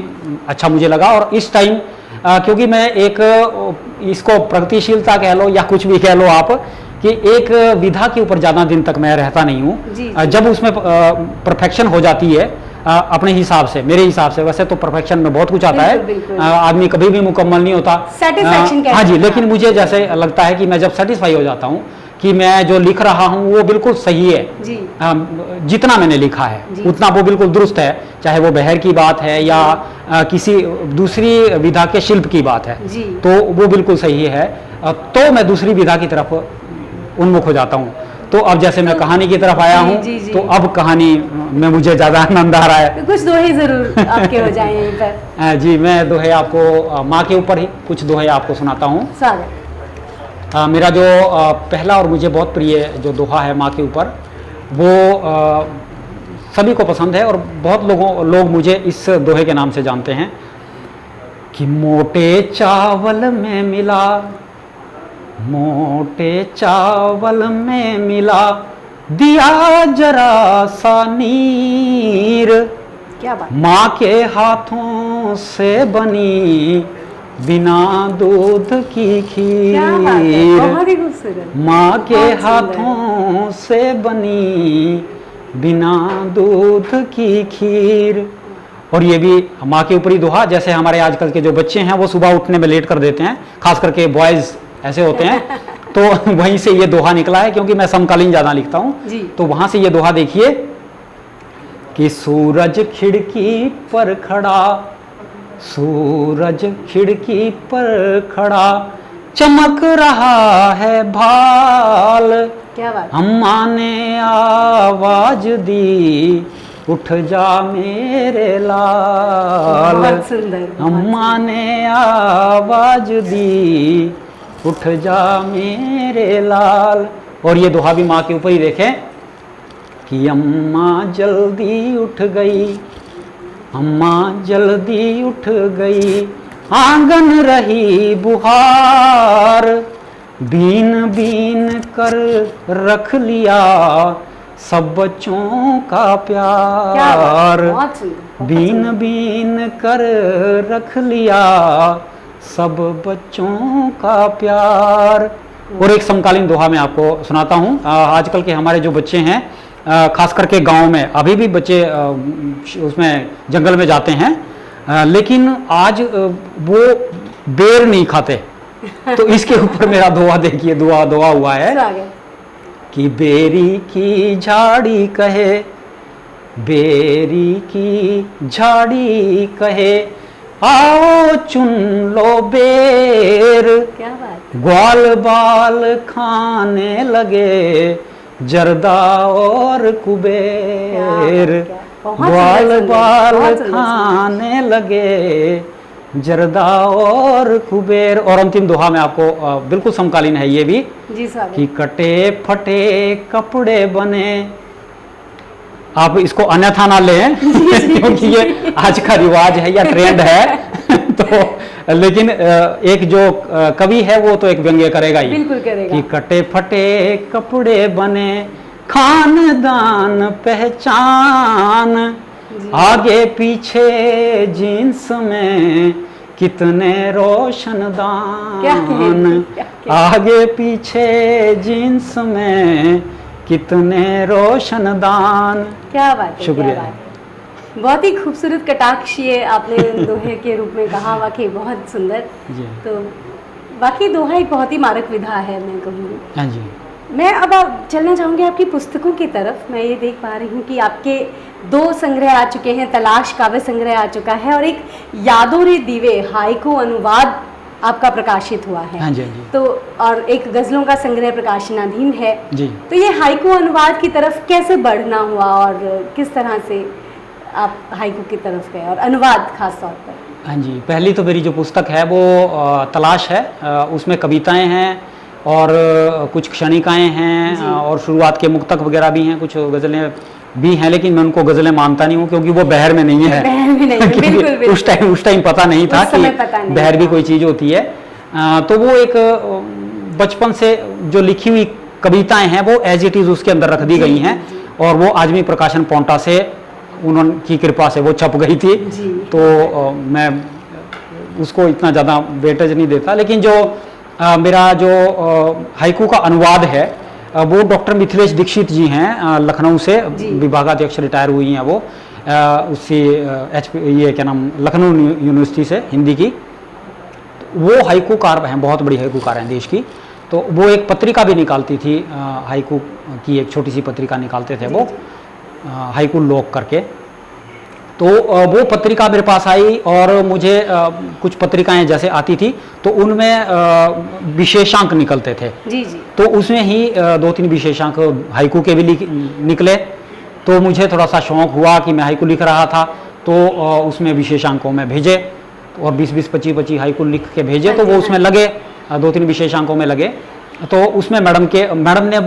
अच्छा मुझे लगा। और इस टाइम क्योंकि मैं एक इसको प्रगतिशीलता कह लो या कुछ भी कह लो आप, कि एक विधा के ऊपर ज़्यादा दिन तक मैं रहता नहीं हूँ। जब उसमें परफेक्शन हो जाती है अपने हिसाब से, मेरे हिसाब से, वैसे तो परफेक्शन में बहुत कुछ आता है, आदमी कभी भी मुकम्मल नहीं होता। हाँ जी, लेकिन मुझे जैसे लगता है कि मैं जब सेटिस्फाई हो जाता हूँ कि मैं जो लिख रहा हूँ वो बिल्कुल सही है, जितना मैंने लिखा है उतना वो बिल्कुल दुरुस्त है, चाहे वो बहर की बात है या किसी दूसरी विधा के शिल्प की बात है, तो वो बिल्कुल सही है, तो मैं दूसरी विधा की तरफ उन्मुख हो जाता हूँ। तो अब जैसे मैं कहानी की तरफ आया हूँ तो अब कहानी में मुझे ज़्यादा आनंद आ रहा है। तो कुछ दोहे ज़रूर आपके हो जाएं यहीं पर। जी, मैं दोहे आपको माँ के ऊपर ही कुछ दोहे आपको सुनाता हूँ। मेरा जो पहला और मुझे बहुत प्रिय जो दोहा है माँ के ऊपर, वो सभी को पसंद है और बहुत लोग मुझे इस दोहे के नाम से जानते हैं कि मोटे चावल में मिला, मोटे चावल में मिला दिया जरा सा नीर, क्या बात, माँ के हाथों से बनी बिना दूध की खीर, माँ के हाथों से बनी बिना दूध की खीर। और ये भी माँ के ऊपर ही दोहा। जैसे हमारे आजकल के जो बच्चे हैं वो सुबह उठने में लेट कर देते हैं, खास करके बॉयज ऐसे होते हैं, तो वहीं से ये दोहा निकला है, क्योंकि मैं समकालीन ज़्यादा लिखता हूँ, तो वहाँ से ये दोहा देखिए कि सूरज खिड़की पर खड़ा, सूरज खिड़की पर खड़ा चमक रहा है भाल, क्या बात, अम्मा ने आवाज दी उठ जा मेरे लाल, बहुत सुंदर, अम्मा ने आवाज दी उठ जा मेरे लाल। और ये दोहा भी माँ के ऊपर ही देखें कि अम्मा जल्दी उठ गई, अम्मा जल्दी उठ गई, आंगन रही बुहार, बीन बीन कर रख लिया सब बच्चों का प्यार, बीन बीन कर रख लिया सब बच्चों का प्यार। और एक समकालीन दोहा मैं आपको सुनाता हूँ। आजकल के हमारे जो बच्चे हैं, खास करके गांव में अभी भी बच्चे उसमें जंगल में जाते हैं, लेकिन आज वो बेर नहीं खाते, तो इसके ऊपर मेरा दोहा देखिए, दोहा हुआ है कि बेरी की झाड़ी कहे, बेरी की झाड़ी कहे आओ चुन लो बेर, क्या बात, ग्वाल बाल खाने लगे जर्दा और कुबेर, ग्वाल बाल खाने लगे जरदा और कुबेर, और अंतिम दोहा में आपको बिल्कुल समकालीन है ये भी जी साहब। कि कटे फटे कपड़े बने। आप इसको अन्यथा ना लें क्योंकि ये आज का रिवाज है या ट्रेंड है तो लेकिन एक जो कवि है वो तो एक व्यंग्य करेगा ही, बिल्कुल करेगा कि कटे फटे कपड़े बने खानदान पहचान, आगे पीछे जींस में कितने रोशनदान, आगे पीछे जींस में कितने रोशनदान। क्या बात है, शुक्रिया। क्या बात है। बहुत ही खूबसूरत कटाक्ष ये आपने दोहे के रूप में कहा, वाकई बहुत सुंदर। जी तो वाकई दोहा एक बहुत ही मारक विधा है, मैं कहूँगी। हाँ जी। मैं अब चलना चाहूँगी आपकी पुस्तकों की तरफ। मैं ये देख पा रही हूँ कि आपके 2 संग्रह आ चुके हैं, तलाश काव्य संग्रह आ चुका है और एक यादों रे दीवे हाइकू अनुवाद आपका प्रकाशित हुआ है। हाँ जी, हाँ जी। तो और एक गज़लों का संग्रह प्रकाशनाधीन है। जी। तो ये हाइकू अनुवाद की तरफ कैसे बढ़ना हुआ और किस तरह से आप हाइकू की तरफ गए, और अनुवाद खास तौर पर? हाँ जी, पहली तो मेरी जो पुस्तक है वो तलाश है। उसमें कविताएं हैं और कुछ क्षणिकाएं हैं और शुरुआत के मुक्तक वगैरह भी हैं, कुछ गज़लें भी हैं, लेकिन मैं उनको गज़लें मानता नहीं हूँ क्योंकि वो बहर में नहीं है। बहर में नहीं है, बिल्कुल, बिल्कुल। उस टाइम पता नहीं था कि बहर भी कोई चीज़ होती है। तो वो एक बचपन से जो लिखी हुई कविताएं हैं वो एज इट इज़ उसके अंदर रख दी गई हैं और वो आजमी प्रकाशन पोंटा से उन्होंने की कृपा से वो छप गई थी। तो मैं उसको इतना ज़्यादा वेटेज नहीं देता, लेकिन जो मेरा जो हाइकू का अनुवाद है वो डॉक्टर मिथिलेश दीक्षित जी हैं, लखनऊ से विभागाध्यक्ष रिटायर हुई हैं वो, उसी ये क्या नाम लखनऊ यूनिवर्सिटी से हिंदी की। वो हाइकूकार हैं, बहुत बड़ी हाइकूकार हैं देश की। तो वो एक पत्रिका भी निकालती थी, हाइकू की एक छोटी सी पत्रिका निकालते थे वो, हाइकू लोक करके। तो वो पत्रिका मेरे पास आई और मुझे कुछ पत्रिकाएं जैसे आती थी तो उनमें विशेषांक निकलते थे। जी जी। तो उसमें ही 2-3 विशेषांक हाइकू के भी निकले। तो मुझे थोड़ा सा शौक हुआ कि मैं हाइकू लिख रहा था, तो उसमें विशेषांकों में भेजे और 20-20, 25-25 हाइकू लिख के भेजे। तो वो उसमें लगे, 2-3 विशेषांकों में लगे। तो उसमें मैडम ने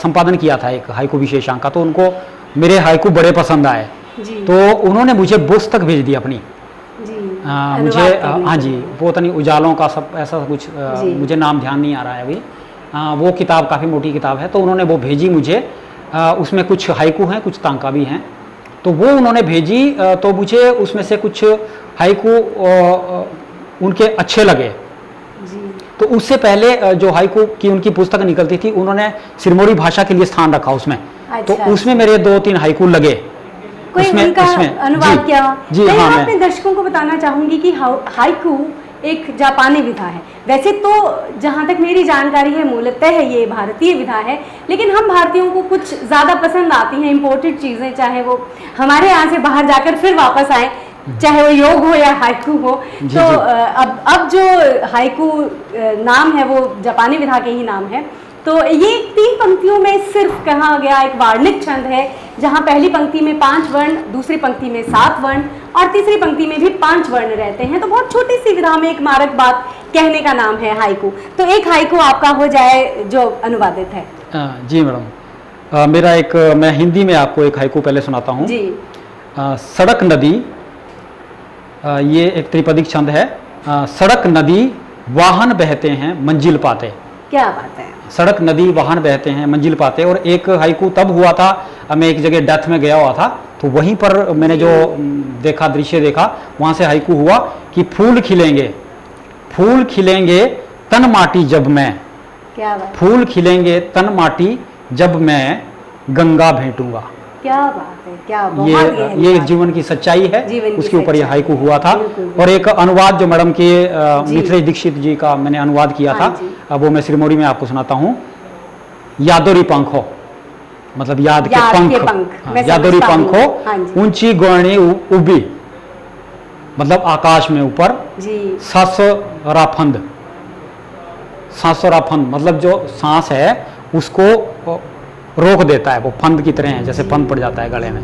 संपादन किया था एक हाइकू विशेषांक का, तो उनको मेरे हाइकू बड़े पसंद आए। तो उन्होंने मुझे पुस्तक भेज दी अपनी जी, मुझे। हाँ जी, वो तनी उजालों का सब ऐसा कुछ मुझे नाम ध्यान नहीं आ रहा है अभी। वो किताब काफ़ी मोटी किताब है, तो उन्होंने वो भेजी मुझे। उसमें कुछ हाइकू हैं, कुछ तांका भी हैं। तो वो उन्होंने भेजी, तो मुझे उसमें से कुछ हाइकू उनके अच्छे लगे। तो उससे पहले जो हाइकू की उनकी पुस्तक निकलती थी उन्होंने सिरमौरी भाषा के लिए स्थान रखा उसमें। तो उसमें मेरे 2-3 हाइकू लगे। कोई उनका अनुवाद किया? जी, मैं हाँ, अपने दर्शकों को बताना चाहूंगी कि हाइकू एक जापानी विधा है। वैसे तो जहाँ तक मेरी जानकारी है मूलतः है ये भारतीय विधा है, लेकिन हम भारतीयों को कुछ ज़्यादा पसंद आती हैं इम्पोर्टेड चीज़ें, चाहे वो हमारे यहाँ से बाहर जाकर फिर वापस आए, चाहे वो योग हो या हाइकू हो। तो अब जो हाइकू नाम है वो जापानी विधा के ही नाम है। तो ये 3 पंक्तियों में सिर्फ कहा गया एक वार्णिक छंद है, जहाँ पहली पंक्ति में 5 वर्ण, दूसरी पंक्ति में 7 वर्ण और तीसरी पंक्ति में भी 5 वर्ण रहते हैं। तो बहुत छोटी सी विधा में एक मारक बात कहने का नाम है हाइकू। तो एक हाइकू आपका हो जाए जो अनुवादित है। जी मैडम, मेरा एक, मैं हिंदी में आपको एक हाइकू पहले सुनाता हूँ जी। सड़क नदी, ये एक त्रिपदिक छंद है। सड़क नदी वाहन बहते हैं मंजिल पाते। क्या बात है। सड़क नदी वाहन बहते हैं मंजिल पाते। और एक हाइकू तब हुआ था, मैं एक जगह डेथ में गया हुआ था, तो वहीं पर मैंने जो देखा, दृश्य देखा, वहाँ से हाइकू हुआ कि फूल खिलेंगे तन माटी जब मैं, क्या बात, फूल खिलेंगे तन माटी जब मैं गंगा भेंटूंगा। क्या बात है, क्या बहुत ये जीवन की सच्चाई है, उसके ऊपर ये हाइकू हुआ था। और एक अनुवाद जो मैडम के मिथिलेश दीक्षित जी का मैंने अनुवाद किया था, वो मैं सिरमौरी में आपको सुनाता हूँ। यादोरी पंखो, मतलब याद के पंख, यादोरी पंखो ऊंची गोणी उबी, मतलब आकाश में ऊपर। सासोराफंद, सासोराफंद मतलब जो सांस है उसको रोक देता है, वो फंद की तरह है, जैसे फंद पड़ जाता है गले में।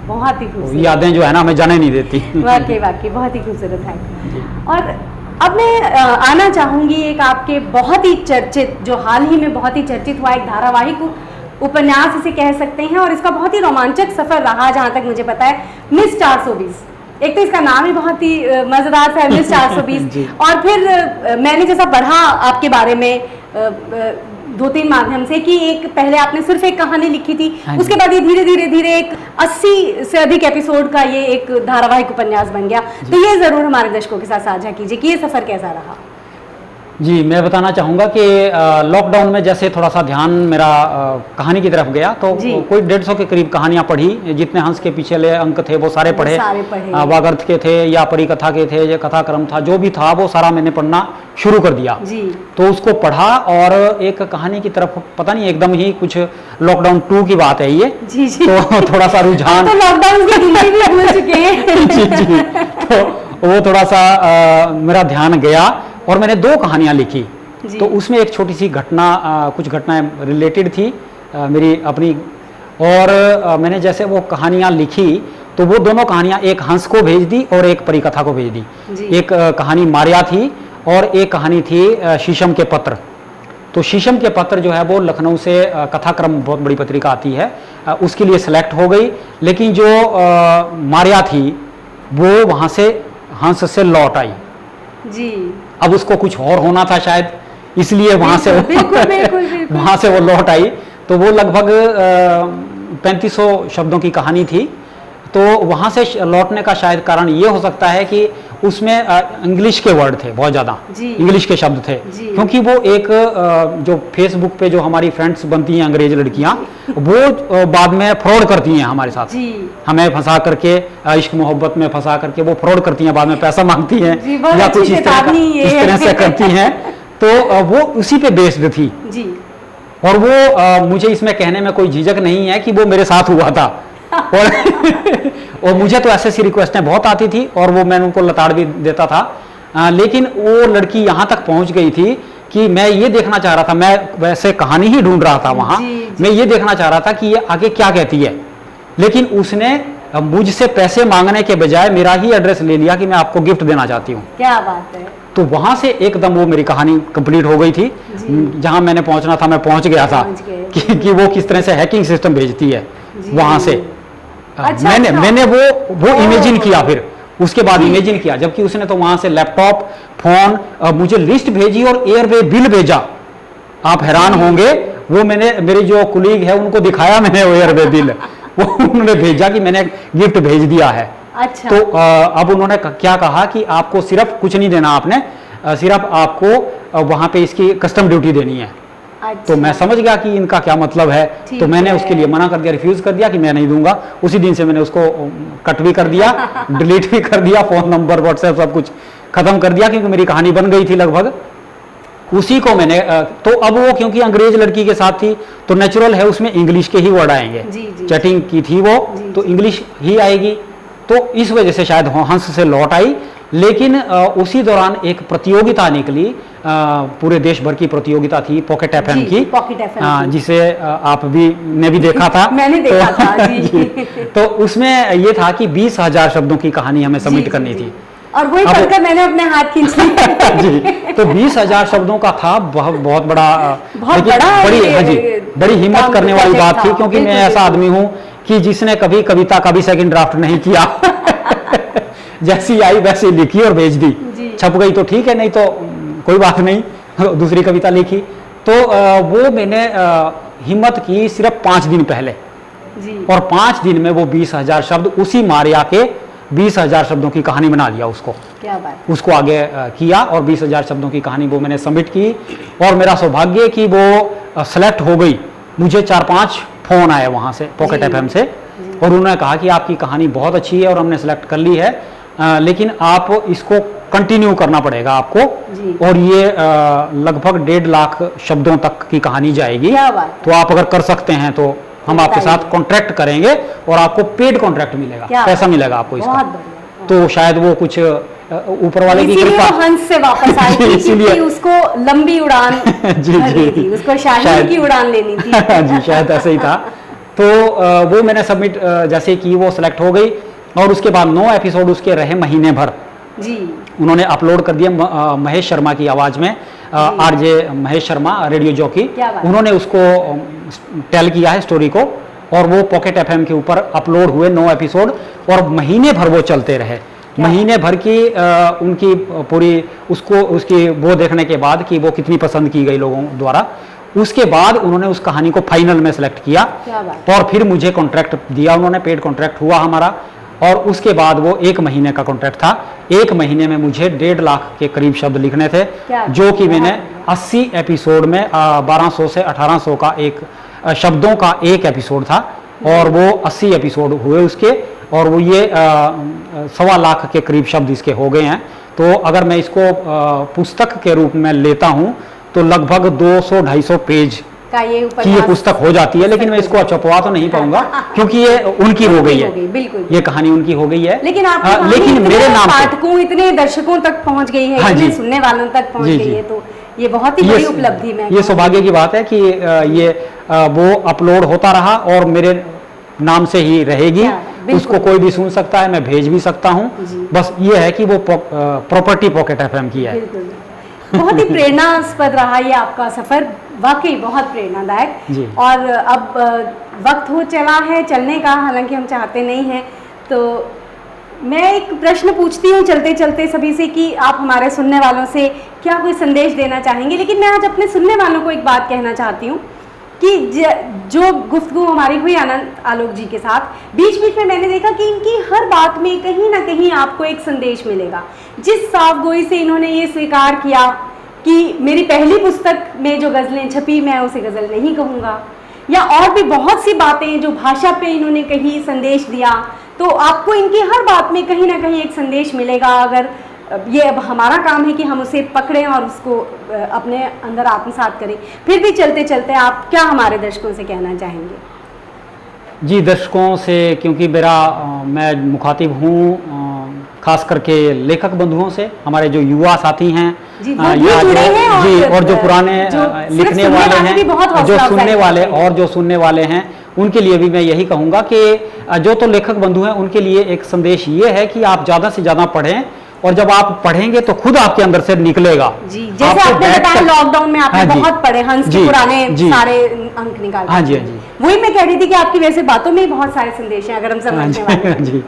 बहुत ही खूबसूरत। यादें जो है ना हमें जाने नहीं देती। वाकई वाकई बहुत ही खूबसूरत है। और अब मैं आना चाहूंगी एक आपके बहुत ही चर्चित, जो हाल ही में बहुत ही चर्चित हुआ, एक धारावाहिक उपन्यास इसे कह सकते हैं, और इसका बहुत ही रोमांचक सफर रहा जहां तक मुझे पता है, मिस 420। एक तो इसका नाम ही बहुत ही मजेदार सा है, मिस 420। और फिर मैंने जैसा पढ़ा आपके बारे में 2-3 माध्यम से कि एक पहले आपने सिर्फ एक कहानी लिखी थी, उसके बाद ये धीरे एक 80 से अधिक एपिसोड का ये एक धारावाहिक उपन्यास बन गया। तो ये जरूर हमारे दर्शकों के साथ साझा कीजिए कि ये सफर कैसा रहा। जी, मैं बताना चाहूँगा कि लॉकडाउन में जैसे थोड़ा सा ध्यान मेरा कहानी की तरफ गया, तो कोई 150 के करीब कहानियाँ पढ़ी। जितने हंस के पीछे अंक थे वो सारे पढ़े, वागर्थ के थे या परिकथा के थे, या कथाक्रम था, जो भी था वो सारा मैंने पढ़ना शुरू कर दिया। तो उसको पढ़ा और एक कहानी की तरफ पता नहीं एकदम ही कुछ लॉकडाउन 2 की बात है ये। तो थोड़ा सा रुझान, तो लॉकडाउन की दुनिया भी भूल चुके हैं। जी, तो वो थोड़ा सा मेरा ध्यान गया और मैंने 2 कहानियां लिखी। तो उसमें एक छोटी सी घटना, कुछ घटनाएं रिलेटेड थी मेरी अपनी, और मैंने जैसे वो कहानियां लिखी तो वो दोनों कहानियां एक हंस को भेज दी और एक परिकथा को भेज दी। एक कहानी मारिया थी और एक कहानी थी शीशम के पत्र। तो शीशम के पत्र जो है वो लखनऊ से कथाक्रम बहुत बड़ी पत्रिका आती है, उसके लिए सिलेक्ट हो गई। लेकिन जो मारिया थी वो वहाँ से हंस से लौट आई। जी। अब उसको कुछ और होना था शायद, इसलिए वहां से वहां से वो लौट आई। तो वो लगभग 3500 शब्दों की कहानी थी। तो वहां से लौटने का शायद कारण ये हो सकता है कि उसमें इंग्लिश के वर्ड थे, बहुत ज़्यादा इंग्लिश के शब्द थे, क्योंकि वो एक जो फेसबुक पे जो हमारी फ्रेंड्स बनती हैं अंग्रेज लड़कियां, वो बाद में फ्रॉड करती हैं हमारे साथ, हमें फंसा करके, इश्क मोहब्बत में फंसा करके वो फ्रॉड करती हैं, बाद में पैसा मांगती हैं या कुछ इस तरह से करती हैं। तो वो उसी पे बेस्ड थी। और वो मुझे इसमें कहने में कोई झिझक नहीं है कि वो मेरे साथ हुआ था। और मुझे तो ऐसी रिक्वेस्टें बहुत आती थी और वो मैं उनको लताड़ भी देता था। लेकिन वो लड़की यहाँ तक पहुँच गई थी कि मैं ये देखना चाह रहा था, मैं वैसे कहानी ही ढूंढ रहा था वहाँ, मैं ये देखना चाह रहा था कि ये आगे क्या कहती है। लेकिन उसने मुझसे पैसे मांगने के बजाय मेरा ही एड्रेस ले लिया कि मैं आपको गिफ्ट देना चाहती हूँ। क्या बात है। तो वहां से एकदम वो मेरी कहानी कंप्लीट हो गई थी। जहां मैंने पहुंचना था मैं पहुंच गया था कि वो किस तरह से हैकिंग सिस्टम भेजती है वहां से। अच्छा, मैंने वो इमेजिन किया, फिर उसके बाद इमेजिन किया, जबकि उसने तो वहां से लैपटॉप, फोन, मुझे लिस्ट भेजी और एयरवे बिल भेजा। आप हैरान होंगे, वो मैंने, मेरी जो कुलीग है उनको दिखाया मैंने वो एयरवे बिल, वो उन्होंने भेजा कि मैंने गिफ्ट भेज दिया है। अच्छा। तो अब उन्होंने क्या कहा कि आपको सिर्फ कुछ नहीं देना, आपने सिर्फ आपको वहां पे इसकी कस्टम ड्यूटी देनी है। अच्छा। तो मैं समझ गया कि इनका क्या मतलब है, तो मैंने उसके लिए मना कर दिया, रिफ्यूज कर दिया कि मैं नहीं दूंगा। उसी दिन से मैंने उसको कट भी कर दिया, डिलीट भी कर दिया, फोन नंबर, व्हाट्सएप सब कुछ खत्म कर दिया, क्योंकि मेरी कहानी बन गई थी लगभग। उसी को मैंने तो अब वो क्योंकि अंग्रेज लड़की के साथ थी तो नेचुरल है उसमें इंग्लिश के ही वर्ड आएंगे। चैटिंग की थी वो, तो इंग्लिश ही आएगी। तो इस वजह से शायद हंस से लौट आई। लेकिन उसी दौरान एक प्रतियोगिता निकली, पूरे देश भर की प्रतियोगिता थी पॉकेट एफएम की, जिसे आप भी ने भी देखा था। मैंने देखा था जी। तो उसमें ये था कि 20,000 शब्दों की कहानी हमें सबमिट करनी थी, और वही पढ़कर मैंने अपने हाथ खींच लिया। जी, तो 20,000 शब्दों का था, बहुत बड़ा, बड़ी हिम्मत करने वाली बात थी, क्योंकि मैं ऐसा आदमी हूँ कि जिसने कभी कविता का भी सेकंड ड्राफ्ट नहीं किया। जैसी आई वैसी लिखी और भेज दी, छप गई तो ठीक है, नहीं तो कोई बात नहीं, दूसरी कविता लिखी। तो वो मैंने हिम्मत की सिर्फ 5 दिन पहले, और 5 दिन में वो 20,000 शब्द, उसी मारिया के 20,000 शब्दों की कहानी बना लिया उसको। क्या बात। उसको आगे किया और 20,000 शब्दों की कहानी वो मैंने सबमिट की। और मेरा सौभाग्य कि वो सेलेक्ट हो गई। मुझे 4-5 फोन आए वहाँ से, पॉकेट एफएम से, और उन्होंने कहा कि आपकी कहानी बहुत अच्छी है और हमने सेलेक्ट कर ली है, लेकिन आप इसको कंटिन्यू करना पड़ेगा आपको, और ये लगभग 1.5 लाख शब्दों तक की कहानी जाएगी। तो आप अगर कर सकते हैं तो हम आपके साथ कॉन्ट्रैक्ट करेंगे और आपको पेड कॉन्ट्रैक्ट मिलेगा, पैसा मिलेगा आपको इसका। तो शायद वो कुछ ऊपर वाले की कृपा, हंस से वापस आई थी, इसीलिए उसको लंबी उड़ान जी, थी, उसको शाहीन की उड़ान लेनी थी। जी, शायद ऐसे ही था। तो वो मैंने सबमिट जैसे की, वो सिलेक्ट हो गई और उसके बाद 9 एपिसोड उसके रहे महीने भर। जी। उन्होंने अपलोड कर दिया महेश शर्मा की आवाज़ में, RJ Mahesh Sharma radio jockey, उन्होंने उसको टेल किया है स्टोरी को, और वो पॉकेट एफएम के ऊपर अपलोड हुए 9 एपिसोड और महीने भर वो चलते रहे। महीने भर की उनकी पूरी उसकी वो देखने के बाद कि वो कितनी पसंद की गई लोगों द्वारा, उसके बाद उन्होंने उस कहानी को फाइनल में सेलेक्ट किया और फिर मुझे कॉन्ट्रैक्ट दिया उन्होंने, पेड कॉन्ट्रैक्ट हुआ हमारा। और उसके बाद वो 1 महीने का कॉन्ट्रैक्ट था। 1 महीने में मुझे 1.5 लाख के करीब शब्द लिखने थे, जो कि मैंने 80 एपिसोड में 1200 से 1800 का एक शब्दों का एक एपिसोड था, और वो 80 एपिसोड हुए उसके, और वो ये 1.25 लाख के करीब शब्द इसके हो गए हैं। तो अगर मैं इसको पुस्तक के रूप में लेता हूँ तो लगभग 200-250 पेज का की ये पुस्तक हो जाती है, लेकिन मैं इसको छपवा तो नहीं पाऊंगा क्योंकि ये उनकी हो गई है, बिल्कुल ये कहानी उनकी हो गई है। लेकिन मेरे नाम पाठकों, इतने दर्शकों तक पहुंच गई है, इतने सुनने वालों तक पहुंच गई है, तो ये बहुत ही बड़ी उपलब्धि में, ये सौभाग्य की बात है कि ये वो अपलोड होता रहा और मेरे नाम से ही रहेगी। उसको कोई भी सुन सकता है, मैं भेज भी सकता हूँ, बस ये है कि वो प्रॉपर्टी पॉकेट एफएम की है। बहुत ही प्रेरणास्पद रहा ये आपका सफर, वाकई बहुत प्रेरणादायक। और अब वक्त हो चला है चलने का, हालांकि हम चाहते नहीं हैं, तो मैं एक प्रश्न पूछती हूँ चलते चलते सभी से कि आप हमारे सुनने वालों से क्या कोई संदेश देना चाहेंगे। लेकिन मैं आज अपने सुनने वालों को एक बात कहना चाहती हूँ कि जो गुफ्तगू हमारी हुई आनंद आलोक जी के साथ, बीच बीच में मैंने देखा कि इनकी हर बात में कहीं ना कहीं आपको एक संदेश मिलेगा। जिस साफगोई से इन्होंने ये स्वीकार किया कि मेरी पहली पुस्तक में जो गज़लें छपी मैं उसे गज़ल नहीं कहूँगा, या और भी बहुत सी बातें जो भाषा पे इन्होंने कहीं संदेश दिया, तो आपको इनकी हर बात में कहीं ना कहीं एक संदेश मिलेगा। अगर ये अब हमारा काम है कि हम उसे पकड़ें और उसको अपने अंदर आत्मसात करें। फिर भी चलते चलते आप क्या हमारे दर्शकों से कहना चाहेंगे? जी, दर्शकों से, क्योंकि मैं मुखातिब हूँ खास करके लेखक बंधुओं से, हमारे जो युवा साथी हैं और जो पुराने लिखने वाले हैं, जो सुनने वाले और जो सुनने वाले हैं, उनके लिए भी मैं यही कहूँगा कि जो तो लेखक बंधु हैं उनके लिए एक संदेश ये है कि आप ज़्यादा से ज़्यादा पढ़ें, और जब आप पढ़ेंगे तो खुद आपके अंदर से निकलेगा। जी, जैसे आपने बताया लॉकडाउन में आपने बहुत पढ़े, हंस के पुराने सारे अंक निकाले। हाँ जी, हाँ जी, वही मैं कह रही थी कि आपकी वैसे बातों में बहुत सारे संदेश हैं, अगर हम समझने वाले हैं। जी।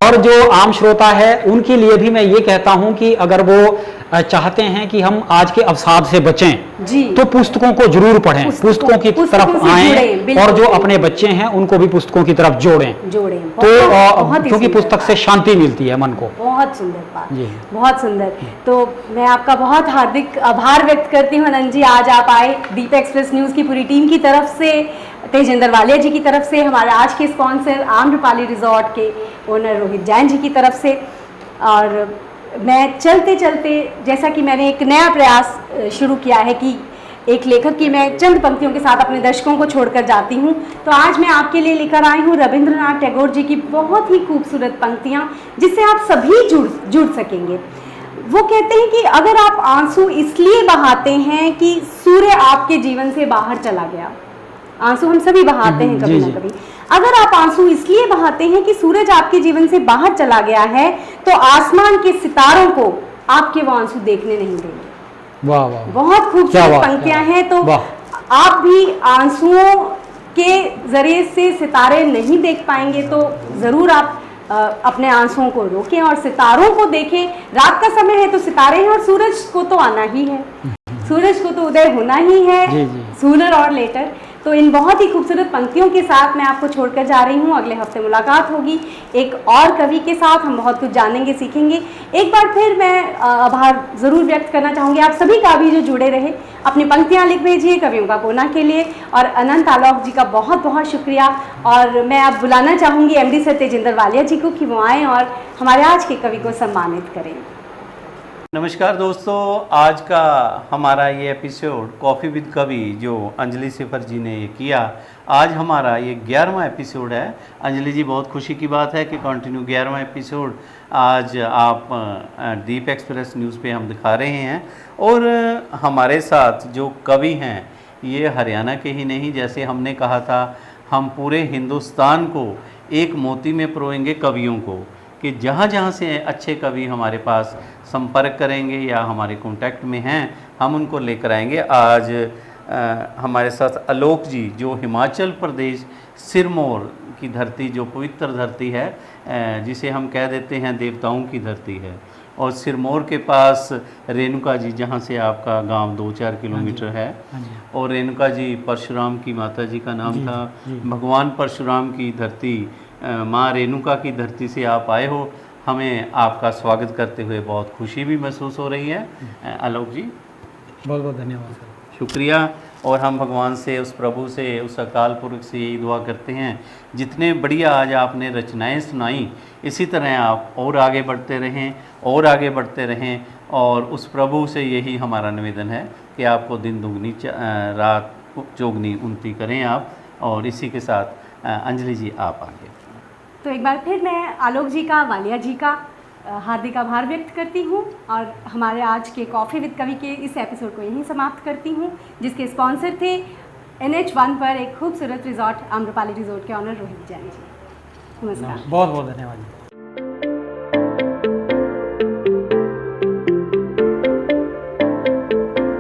और जो आम श्रोता है उनके लिए भी मैं ये कहता हूं कि अगर वो चाहते हैं कि हम आज के अवसाद से बचें जी, तो पुस्तकों को जरूर पढ़ें, पुस्तकों की तरफ आएं, और जो अपने बच्चे हैं उनको भी पुस्तकों की तरफ जोड़ें। तो क्योंकि पुस्तक से शांति मिलती है मन को। बहुत सुंदर बात, बहुत सुंदर। तो मैं आपका बहुत हार्दिक आभार व्यक्त करती हूँ आनंद जी, आज आप आए। दीप एक्सप्रेस न्यूज़ की पूरी टीम की तरफ से, तेजेंद्र वालिया जी की तरफ से, हमारे आज के स्पॉन्सर आम्रपाली रिजॉर्ट के ओनर रोहित जैन जी की तरफ से, और मैं चलते चलते, जैसा कि मैंने एक नया प्रयास शुरू किया है कि एक लेखक की मैं चंद पंक्तियों के साथ अपने दर्शकों को छोड़कर जाती हूँ, तो आज मैं आपके लिए लेकर आई हूँ रविंद्रनाथ टैगोर जी की बहुत ही खूबसूरत पंक्तियाँ, जिससे आप सभी जुड़ सकेंगे। वो कहते हैं कि अगर आप आंसू इसलिए बहाते हैं कि सूर्य आपके जीवन से बाहर चला गया, आंसू हम सभी बहाते हैं कभी ना कभी, अगर आप आंसू इसलिए बहाते हैं कि सूरज आपके जीवन से बाहर चला गया है, तो आसमान के सितारों को आपके वो आंसू देखने नहीं देंगे। वाह वाह, बहुत खूबसूरत पंक्तियां हैं। तो आप भी आंसुओं के जरिए से सितारे नहीं देख पाएंगे, तो जरूर आप अपने आंसुओं को रोकें और सितारों को देखें। रात का समय है तो सितारे हैं, और सूरज को तो आना ही है, सूरज को तो उदय होना ही है, सूनर और लेटर। तो इन बहुत ही खूबसूरत पंक्तियों के साथ मैं आपको छोड़कर जा रही हूँ। अगले हफ्ते मुलाकात होगी एक और कवि के साथ, हम बहुत कुछ जानेंगे, सीखेंगे। एक बार फिर मैं आभार ज़रूर व्यक्त करना चाहूँगी आप सभी का भी जो जुड़े रहे, अपनी पंक्तियाँ लिख भेजिए कवियों का कोना के लिए, और अनंत आलोक जी का बहुत बहुत शुक्रिया। और मैं अब बुलाना चाहूँगी एमडी सर तेजेंद्र वालिया जी को कि वो आएँ और हमारे आज के कवि को सम्मानित करें। नमस्कार दोस्तों, आज का हमारा ये एपिसोड कॉफ़ी विद कवि जो अंजलि सिफर जी ने ये किया, आज हमारा ये 11वां एपिसोड है। अंजलि जी, बहुत खुशी की बात है कि कंटिन्यू 11वां एपिसोड आज आप दीप एक्सप्रेस न्यूज़ पे हम दिखा रहे हैं। और हमारे साथ जो कवि हैं ये हरियाणा के ही नहीं, जैसे हमने कहा था हम पूरे हिंदुस्तान को एक मोती में पिरोएंगे कवियों को, कि जहाँ जहाँ से अच्छे कवि हमारे पास संपर्क करेंगे या हमारे कांटेक्ट में हैं, हम उनको लेकर आएंगे। आज हमारे साथ आलोक जी, जो हिमाचल प्रदेश सिरमौर की धरती, जो पवित्र धरती है, जिसे हम कह देते हैं देवताओं की धरती है, और सिरमौर के पास रेणुका जी, जहाँ से आपका गांव 2-4 किलोमीटर है, और रेणुका जी परशुराम की माता जी का नाम था। भगवान परशुराम की धरती, माँ रेणुका की धरती से आप आए हो। हमें आपका स्वागत करते हुए बहुत खुशी भी महसूस हो रही है। आलोक जी, बहुत बहुत धन्यवाद सर। शुक्रिया। और हम भगवान से, उस प्रभु से, उस अकाल पुरख से यही दुआ करते हैं, जितने बढ़िया आज आपने रचनाएं सुनाई, इसी तरह आप और आगे बढ़ते रहें, और आगे बढ़ते रहें। और उस प्रभु से यही हमारा निवेदन है कि आपको दिन दुगनी रात चौगनी उन्नति करें आप। और इसी के साथ अंजलि जी, आप आगे। तो एक बार फिर मैं आलोक जी का, वालिया जी का हार्दिक आभार व्यक्त करती हूँ, और हमारे आज के कॉफ़ी विद कवि के इस एपिसोड को यहीं समाप्त करती हूँ, जिसके स्पॉन्सर थे NH1 पर एक खूबसूरत रिजॉर्ट आम्रपाली रिजॉर्ट के ऑनर रोहित जैन जी। नमस्कार। बहुत बहुत धन्यवाद।